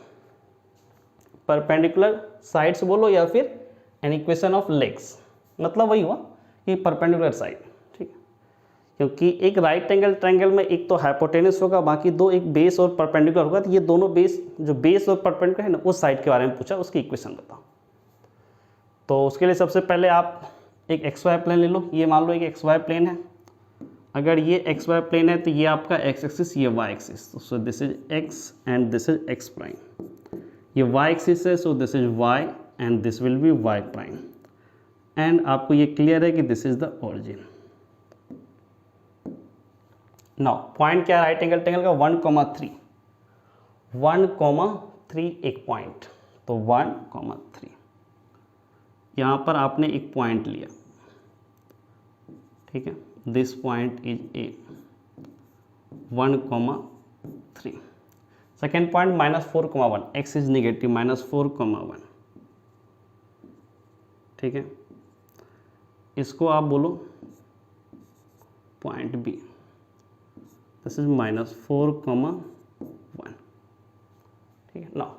परपेंडिकुलर साइड्स बोलो या फिर एन इक्वेशन ऑफ लेग्स, मतलब वही हुआ कि परपेंडिकुलर साइड, ठीक है। क्योंकि एक राइट एंगल ट्रायंगल में एक तो हाइपोटेनस होगा, बाकी दो एक बेस और परपेंडिकुलर होगा। तो ये दोनों बेस, जो बेस और परपेंडिकुलर है ना, उस साइड के बारे में पूछा, उसकी इक्वेशन बताओ। तो उसके लिए सबसे पहले आप एक XY प्लेन ले लो। ये मान लो एक XY प्लेन है। अगर ये XY प्लेन है तो ये आपका x एक्सिस, ये y axis. So this is x and this is x prime. ये y एक्सिस है, सो this is y and this will B y prime. And आपको ये क्लियर है कि this is the origin. Now point क्या है right angle triangle का, 1,3 एक पॉइंट। तो 1,3 यहाँ पर आपने एक पॉइंट लिया, ठीक है। This point is a 1,3। Second point -4,1, x is negative, -4,1, ठीक है। इसको आप बोलो पॉइंट बी, दिस इज -4,1, ठीक है ना।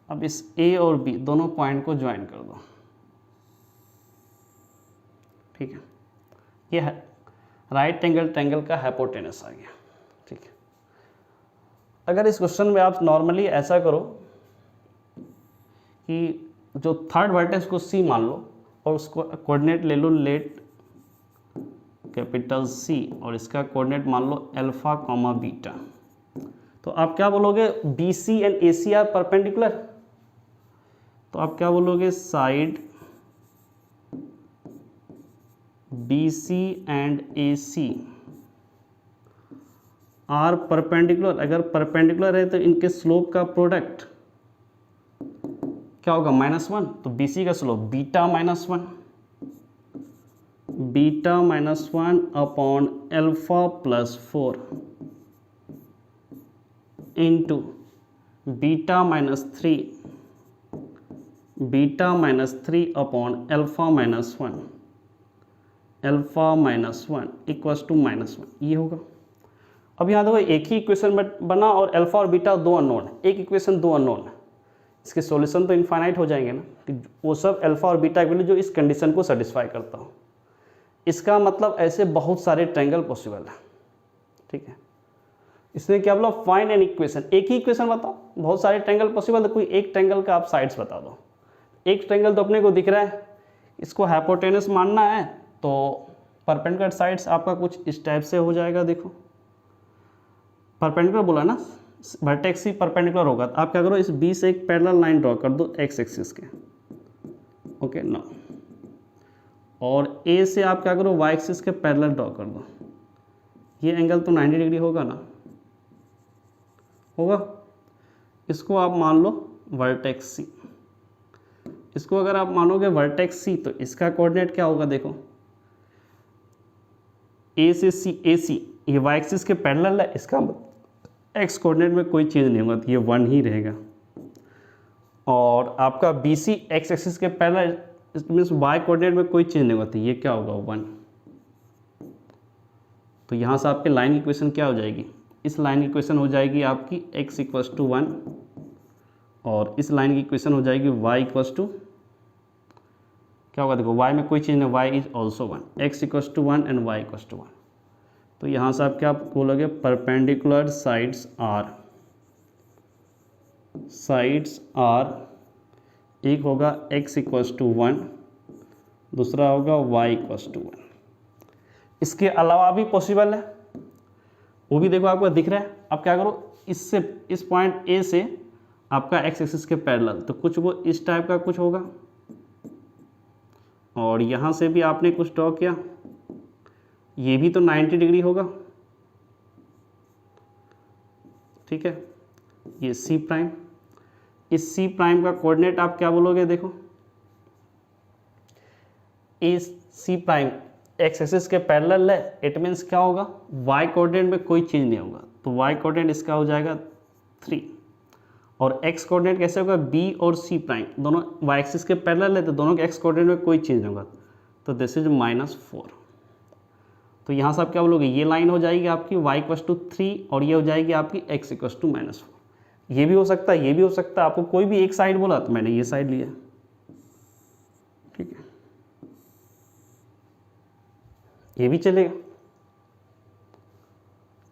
अब इस ए और बी दोनों पॉइंट को ज्वाइन कर दो, ठीक है। ये है राइट एंगल ट्रायंगल का हाइपोटेनस आ गया, ठीक है। अगर इस क्वेश्चन में आप नॉर्मली ऐसा करो कि जो थर्ड वर्टेक्स को C मान लो और उसको कोऑर्डिनेट ले लो, लेट कैपिटल C, और इसका कोऑर्डिनेट मान लो अल्फा, बीटा। तो आप क्या बोलोगे, BC and AC are perpendicular. तो आप क्या बोलोगे, side BC and AC are perpendicular. अगर परपेंडिकुलर है तो इनके स्लोप का प्रोडक्ट क्या होगा, -1। तो BC का slope beta -1 upon alpha +4 into beta -3 upon alpha -1 equals to -1, ये होगा। अब यहाँ देखो एक ही इक्वेशन बना और अल्फा और बीटा दो अननोन है, एक इक्वेशन दो अननोन है, इसके सॉल्यूशन तो इनफाइनाइट हो जाएंगे ना, कि वो सब अल्फा और बीटा के लिए जो इस कंडीशन को सेटिस्फाई करता हो। इसका मतलब ऐसे बहुत सारे ट्रायंगल पॉसिबल है, ठीक है। इसने क्या बोला, फाइंड एन इक्वेशन, एक ही इक्वेशन बताओ, बहुत सारे ट्रायंगल पॉसिबल है, कोई एक ट्रायंगल का आप साइड्स बता दो। एक ट्रायंगल तो अपने को दिख रहा है, इसको हाइपोटेनस मानना है, तो परपेंडिकुलर साइड्स आपका कुछ इस टाइप से हो जाएगा। देखो परपेंडिकुलर बोला ना, वर्टेक्स ही परपेंडिकुलर होगा, तो आप क्या करो, इस B से एक पैरेलल लाइन ड्रॉ कर दो x एक्सिस के, ओके ना। और ए से आप क्या करो, वाई एक्सिस के पैरेलल ड्रॉ कर दो। ये एंगल तो 90 डिग्री होगा ना, होगा। इसको आप मान लो वर्टेक्स सी। इसको अगर आप मानोगे वर्टेक्स सी तो इसका कोऑर्डिनेट क्या होगा, देखो ए से सी, ए सी ये वाई एक्सिस के पैरेलल है, इसका एक्स कोऑर्डिनेट में कोई चेंज नहीं होगा, तो ये 1 ही रहेगा। और आपका बी सी एक्स एक्सिस के पैरेलल, मीन्स वाई कोऑर्डिनेट में कोई चेंज नहीं होगा, तो ये क्या होगा 1। तो यहाँ से आपके लाइन की इक्वेशन क्या हो जाएगी, इस लाइन की इक्वेशन हो जाएगी आपकी x इक्वल्स टू 1 और इस लाइन की इक्वेशन हो जाएगी y इक्वल्स टू क्या होगा, देखो y में कोई चीज़ नहीं, y is also 1, x equals to 1 and y equals to 1। तो यहाँ से आप क्या बोलोगे, परपेंडिकुलर साइड्स आर एक होगा x इक्वल्स टू 1, दूसरा होगा y इक्वल्स टू 1। इसके अलावा भी पॉसिबल है, वो भी देखो आपको दिख रहा है। अब क्या करो, इससे इस पॉइंट ए से आपका एक्स एक्सिस के पैरेलल, तो कुछ वो इस टाइप का कुछ होगा, और यहाँ से भी आपने कुछ ड्रॉ किया, ये भी तो 90 डिग्री होगा, ठीक है। ये सी प्राइम, इस सी प्राइम का कोऑर्डिनेट आप क्या बोलोगे, देखो ए सी प्राइम एक्स एक्सिस के पैरेलल है, इट मीन्स क्या होगा, वाई कोऑर्डिनेट में कोई चेंज नहीं होगा, तो वाई कोऑर्डिनेट इसका हो जाएगा 3। और एक्स कोऑर्डिनेट कैसे होगा, बी और सी प्राइम दोनों वाई एक्सिस के पैरेलल है, तो दोनों के एक्स कोऑर्डिनेट में कोई चेंज नहीं होगा, तो दिस इज -4। तो यहाँ से आप क्या बोलोगे, ये लाइन हो जाएगी आपकी y इक्वल्स टू 3 और ये हो जाएगी आपकी x इक्वल्स टू -4। ये भी हो सकता है, ये भी हो सकता है, आपको कोई भी एक साइड बोला तो मैंने ये साइड लिया, ठीक है, ये भी चलेगा।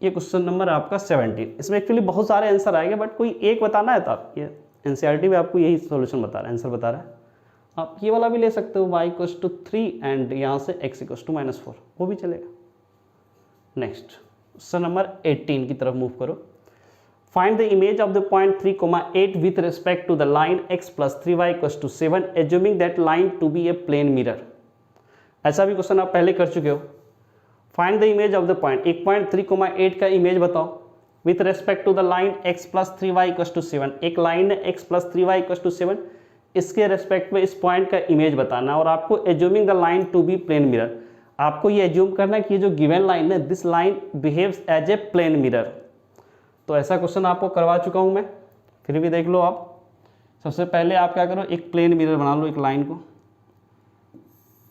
ये क्वेश्चन नंबर आपका 17। इसमें एक्चुअली बहुत सारे आंसर आएंगे, बट कोई एक बताना है तो आप ये एनसीईआरटी में आपको यही सॉल्यूशन बता रहा है, आंसर बता रहा है। आप ये वाला भी ले सकते हो, y इक्वल्स टू 3 एंड यहाँ से x इक्वल्स टू -4, वो भी चलेगा। नेक्स्ट क्वेश्चन नंबर 18 की तरफ मूव करो। Find the image of the point 3,8 with respect to the line x plus 3y equals to 7 assuming that line to be a plane mirror. ऐसा भी question आप पहले कर चुके हो। Find the image of the point, एक point 3,8 का image बताओ with respect to the line x plus 3y equals to 7। एक लाइन है x plus 3y equals to 7, इसके रेस्पेक्ट में इस पॉइंट का इमेज बताना और आपको assuming the line to be plane mirror, आपको ये एज्यूम करना है कि ये जो गिवन लाइन है this line behaves as a plane mirror. तो ऐसा क्वेश्चन आपको करवा चुका हूँ मैं, फिर भी देख लो आप। सबसे पहले आप क्या करो, एक प्लेन मिरर बना लो, एक लाइन को,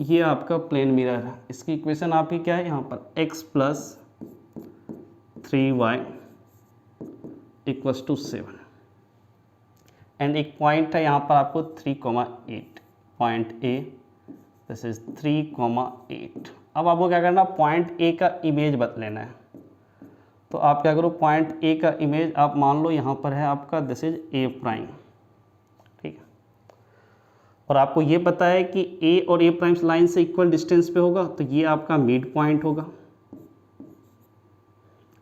ये आपका प्लेन मिरर है। इसकी इक्वेशन आपकी क्या है यहाँ पर, x plus 3y equals to 7 and एक पॉइंट है यहाँ पर आपको 3,8, पॉइंट A, दिस इज 3,8। अब आपको क्या करना, पॉइंट A का इमेज बता लेना है। तो आप क्या करो, पॉइंट A का इमेज आप मान लो यहाँ पर है आपका, दिस इज A प्राइम, ठीक है। और आपको ये पता है कि A और A प्राइम लाइन से इक्वल डिस्टेंस पे होगा, तो ये आपका मिड पॉइंट होगा।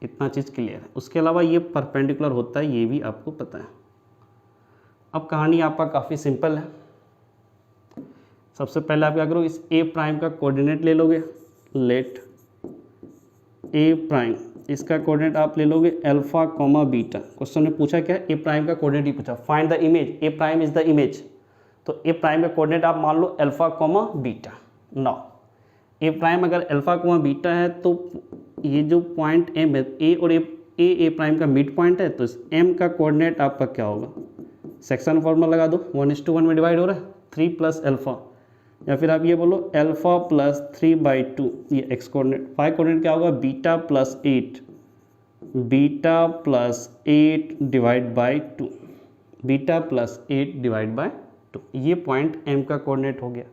इतना चीज़ क्लियर है। उसके अलावा ये परपेंडिकुलर होता है, ये भी आपको पता है। अब कहानी आपका काफ़ी सिंपल है। सबसे पहले आप क्या करो, इस A प्राइम का कोऑर्डिनेट ले लोगे, लेट A प्राइम, इसका कोऑर्डिनेट आप ले लोगे अल्फा कॉमा बीटा। क्वेश्चन में पूछा क्या है, A प्राइम का कोऑर्डिनेट ही पूछा, find the image, A prime is the image. तो A प्राइम का कोऑर्डिनेट आप मान लो alpha comma beta. Now A prime अगर अल्फा कॉमा बीटा है तो ये जो पॉइंट M है, A और A प्राइम का मिड पॉइंट है, तो इस M का कोऑर्डिनेट आपका क्या होगा, सेक्शन फॉर्मूला लगा दो, 1:1 में डिवाइड हो रहा है, 3 प्लस अल्फा, या फिर आप ये बोलो अल्फा प्लस 3/2, ये x कोऑर्डिनेट। y कोऑर्डिनेट क्या होगा, beta plus 8, beta plus 8 divide by 2, beta plus 8 divide by 2, ये पॉइंट M का कोऑर्डिनेट हो गया।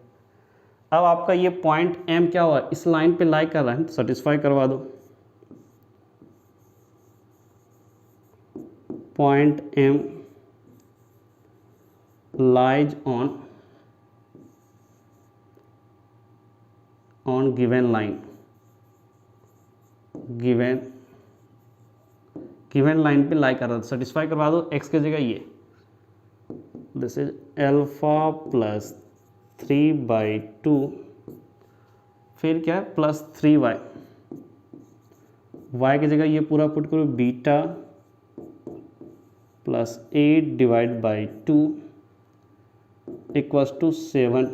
अब आपका ये पॉइंट M क्या हुआ, इस लाइन पे लाई कर रहा है, तो सेटिस्फाई करवा दो। Point M lies on given line, given line पे लाई कर रहा था, सेटिस्फाई करवा दो। x की जगह ये, दिस इज अल्फा प्लस 3/2 फिर क्या है +3y, y की जगह ये पूरा पुट करो beta +8 divide by 2 equals to 7।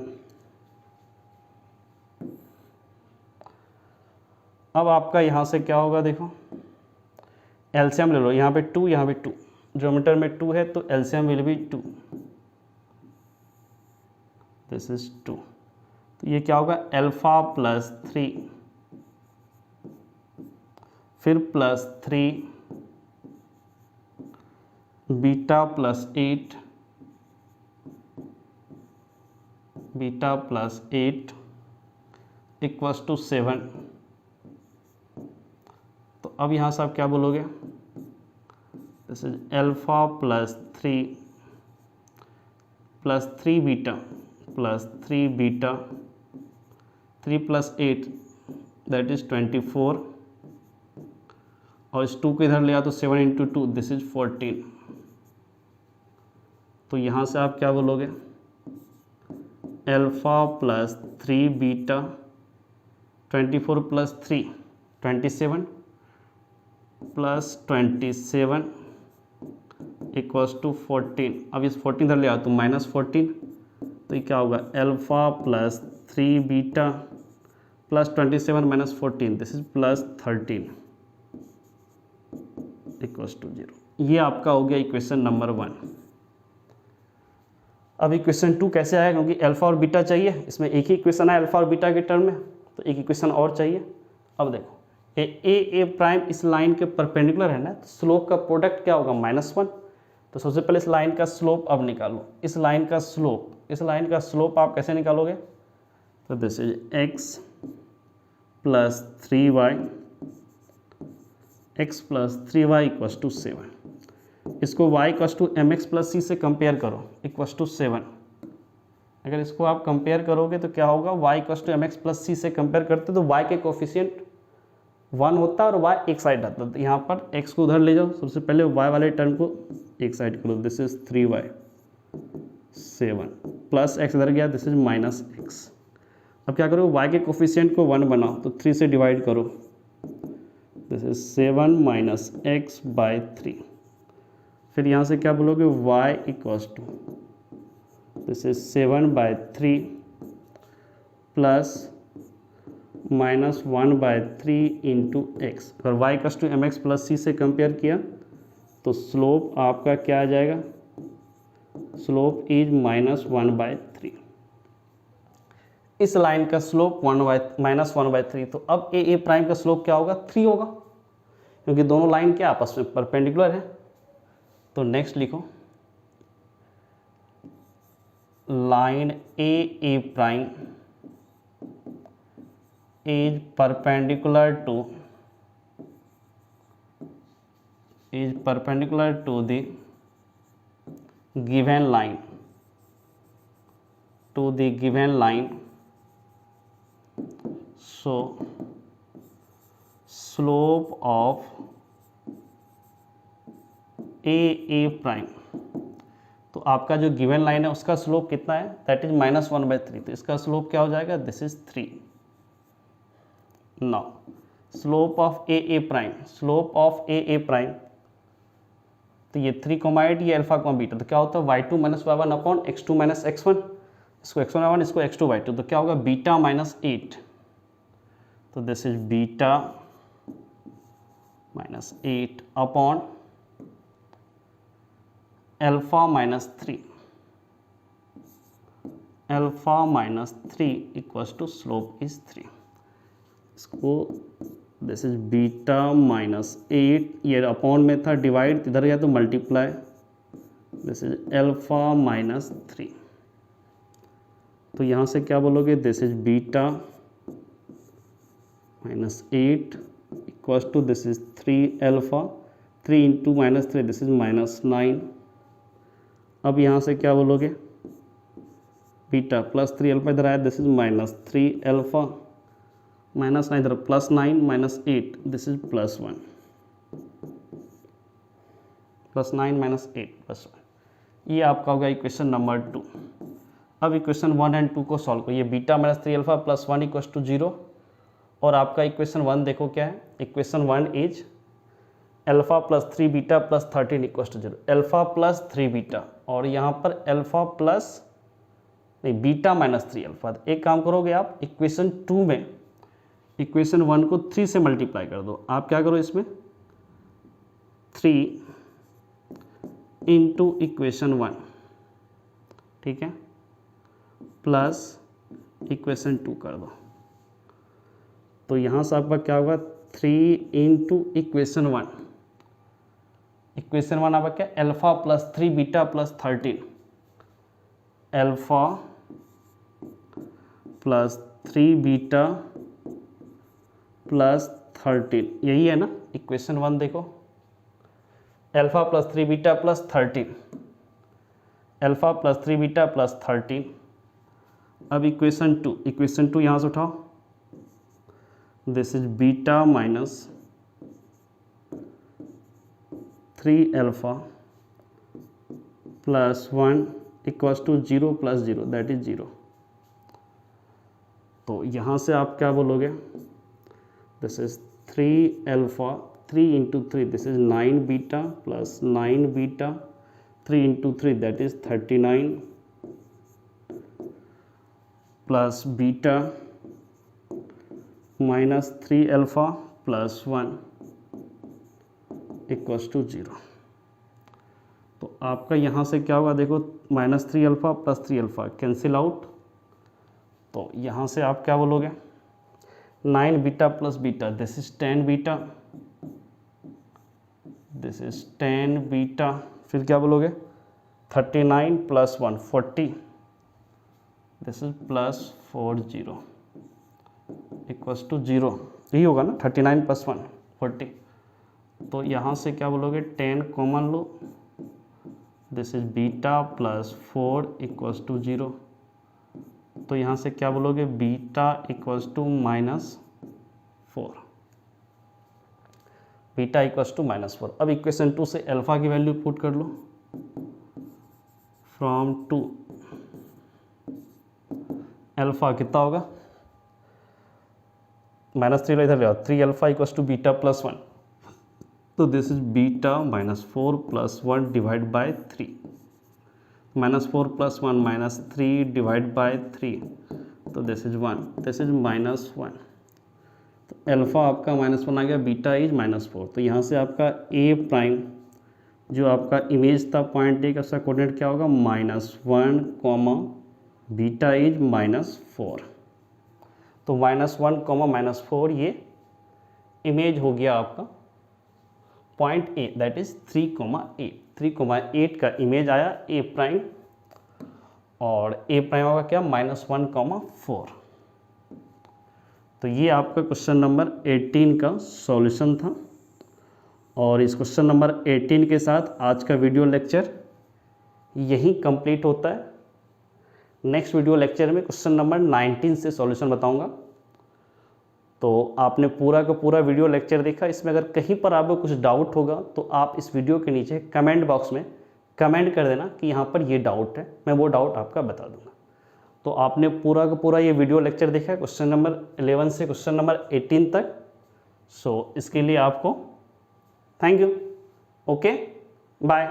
अब आपका यहाँ से क्या होगा, देखो एलसीएम ले लो, यहाँ पे 2 यहाँ पे 2, ज्योमेटर में 2 है तो LCM will B 2, this is 2। तो ये क्या होगा अल्फा +3 फिर +3 बीटा +8 बीटा +8 इक्वल्स टू 7। तो अब यहाँ से आप क्या बोलोगे, this is alpha +3 beta 3 + 8 that is 24, और इस 2 को इधर ले आ तो 7 × 2 दिस इज 14। तो यहाँ से आप क्या बोलोगे, अल्फा +3 बीटा 24 + 3 27 +27 इक्वल्स टू 14। अब इस 14 इधर ले आओ तो -14, तो ये क्या होगा alpha +3 beta +27 - 14 this is +13 equals to 0। ये आपका हो गया इक्वेशन नंबर 1। अब इक्वेशन 2 कैसे आएगा, क्योंकि अल्फा और बीटा चाहिए, इसमें एक ही इक्वेशन है अल्फा और बीटा के टर्म में, तो एक इक्वेशन और चाहिए। अब देखो ए प्राइम इस लाइन के परपेंडिकुलर है ना, तो स्लोप का प्रोडक्ट क्या होगा -1। तो सबसे पहले इस लाइन का स्लोप अब निकालो, इस लाइन का स्लोप आप कैसे निकालोगे, तो this is x + 3y equals to 7। इसको y equals to mx + c से कंपेयर करो इक्वल्स टू 7। अगर इसको आप कंपेयर करोगे तो क्या होगा, y equals to mx + c से कंपेयर करते तो y के कोफिशिएंट 1 होता है और y एक साइड आता है। तो यहाँ पर x को उधर ले जाओ, सबसे पहले y वाले टर्म को एक साइड करो, this is 3y 7 plus x इधर गया, दिस इज -x। अब क्या करो, y के कोफिशिएंट को 1 बनाओ, तो 3 से डिवाइड करो, दिस इज 7 - x/3। फिर यहाँ से क्या बोलोगे, y equals to this is 7/3 plus -1/3 into X. अगर y equals to mx + c से कंपेयर किया तो स्लोप आपका क्या आ जाएगा, स्लोप इज -1/3। इस लाइन का स्लोप -1/3। तो अब ए प्राइम का स्लोप क्या होगा, 3 होगा, क्योंकि दोनों लाइन क्या आपस में परपेंडिकुलर है। तो नेक्स्ट लिखो, line A prime is perpendicular to the given line, so slope of a prime, तो आपका जो गिवन लाइन है उसका स्लोप कितना है, दैट इज -1/3। तो इसका स्लोप क्या हो जाएगा, this is 3। Now slope of A prime, तो ये 3, ये अल्फा, बीटा, तो क्या होता है y2 - y1 upon x2 - x1, इसको x1 y1, इसको x2 y2, तो क्या होगा बीटा -8। तो this is beta -8 upon alpha -3 equals to slope is 3। इसको दिस इज बीटा -8, ये अपॉन में था, डिवाइड इधर गया तो मल्टीप्लाई, दिस इज अल्फा -3। तो यहाँ से क्या बोलोगे, this is beta -8 equals to this is 3 alpha, 3 into -3 this is -9। अब यहाँ से क्या बोलोगे, बीटा +3 अल्फा इधर आया, दिस इज -3 अल्फा, -9 इधर +9 - 8 दिस इज +1, +9 - 8 +1। ये आपका होगा इक्वेशन नंबर 2। अब इक्वेशन 1 और 2 को सॉल्व करो। ये बीटा -3 अल्फा +1 इक्वल्स टू 0, और आपका इक्वेशन 1 देखो क्या है, equation 1 is alpha plus 3 beta plus 13 equals to 0, alpha plus 3 beta और यहाँ पर अल्फा प्लस नहीं बीटा माइनस 3 अल्फा। एक काम करोगे आप, इक्वेशन 2 में इक्वेशन 1 को 3 से मल्टीप्लाई कर दो। आप क्या करो इसमें 3 इंटू इक्वेशन 1, ठीक है, प्लस इक्वेशन 2 कर दो। तो यहाँ से आपका क्या होगा 3 इंटू इक्वेशन 1, इक्वेशन 1 आपका क्या alpha plus 3 beta plus 13, alpha plus 3 beta plus 13, यही है ना इक्वेशन 1। देखो alpha plus 3 beta plus 13, alpha plus 3 beta plus 13। अब इक्वेशन 2, इक्वेशन 2 यहाँ से उठाओ, this is beta minus 3 alpha plus 1 equals to 0 plus 0 that is 0। तो यहाँ से आप क्या बोलोगे, this is 3 alpha 3 into 3 this is 9 beta plus 9 beta 3 into 3 that is 39 plus beta minus 3 alpha plus 1 equals to 0। तो आपका यहाँ से क्या होगा, देखो minus 3 alpha plus 3 alpha cancel out. तो यहाँ से आप क्या बोलोगे 9 beta plus beta this is 10 beta, this is 10 beta, फिर क्या बोलोगे 39 plus 1 40, this is plus 40 equals to 0, यही होगा ना 39 प्लस 1 40। तो यहाँ से क्या बोलोगे 10 कॉमन लो, this is beta plus 4 equals to 0। तो यहाँ से क्या बोलोगे beta equals to -4, beta equals to -4। अब इक्वेशन 2 से अल्फा की वैल्यू पुट कर लो, फ्रॉम 2 अल्फा कितना होगा -3 इधर ले आओ, 3 alpha equals to beta plus 1, तो this is beta -4 plus 1 divide by 3, -4 plus 1 -3 divide by 3, तो दिस इज 1, दिस इज -1। तो अल्फा आपका -1 आ गया, बीटा इज -4। तो यहाँ से आपका ए प्राइम जो आपका इमेज था पॉइंट ए का, उसका कोऑर्डिनेट क्या होगा -1 कॉमा बीटा इज -4। तो -1 कॉमा -4 ये इमेज हो गया आपका पॉइंट ए, दैट इज 3,8। 3,8 का इमेज आया ए प्राइम, और ए प्राइम होगा क्या -1,4। तो ये आपका क्वेश्चन नंबर 18 का सॉल्यूशन था। और इस क्वेश्चन नंबर 18 के साथ आज का वीडियो लेक्चर यही कंप्लीट होता है। नेक्स्ट वीडियो लेक्चर में क्वेश्चन नंबर 19 से सॉल्यूशन बताऊंगा। तो आपने पूरा का पूरा वीडियो लेक्चर देखा। इसमें अगर कहीं पर आपको कुछ डाउट होगा तो आप इस वीडियो के नीचे कमेंट बॉक्स में कमेंट कर देना कि यहाँ पर ये डाउट है, मैं वो डाउट आपका बता दूंगा। तो आपने पूरा का पूरा ये वीडियो लेक्चर देखा है क्वेश्चन नंबर 11 से क्वेश्चन नंबर 18 तक। सो इसके लिए आपको थैंक यू। Okay, bye.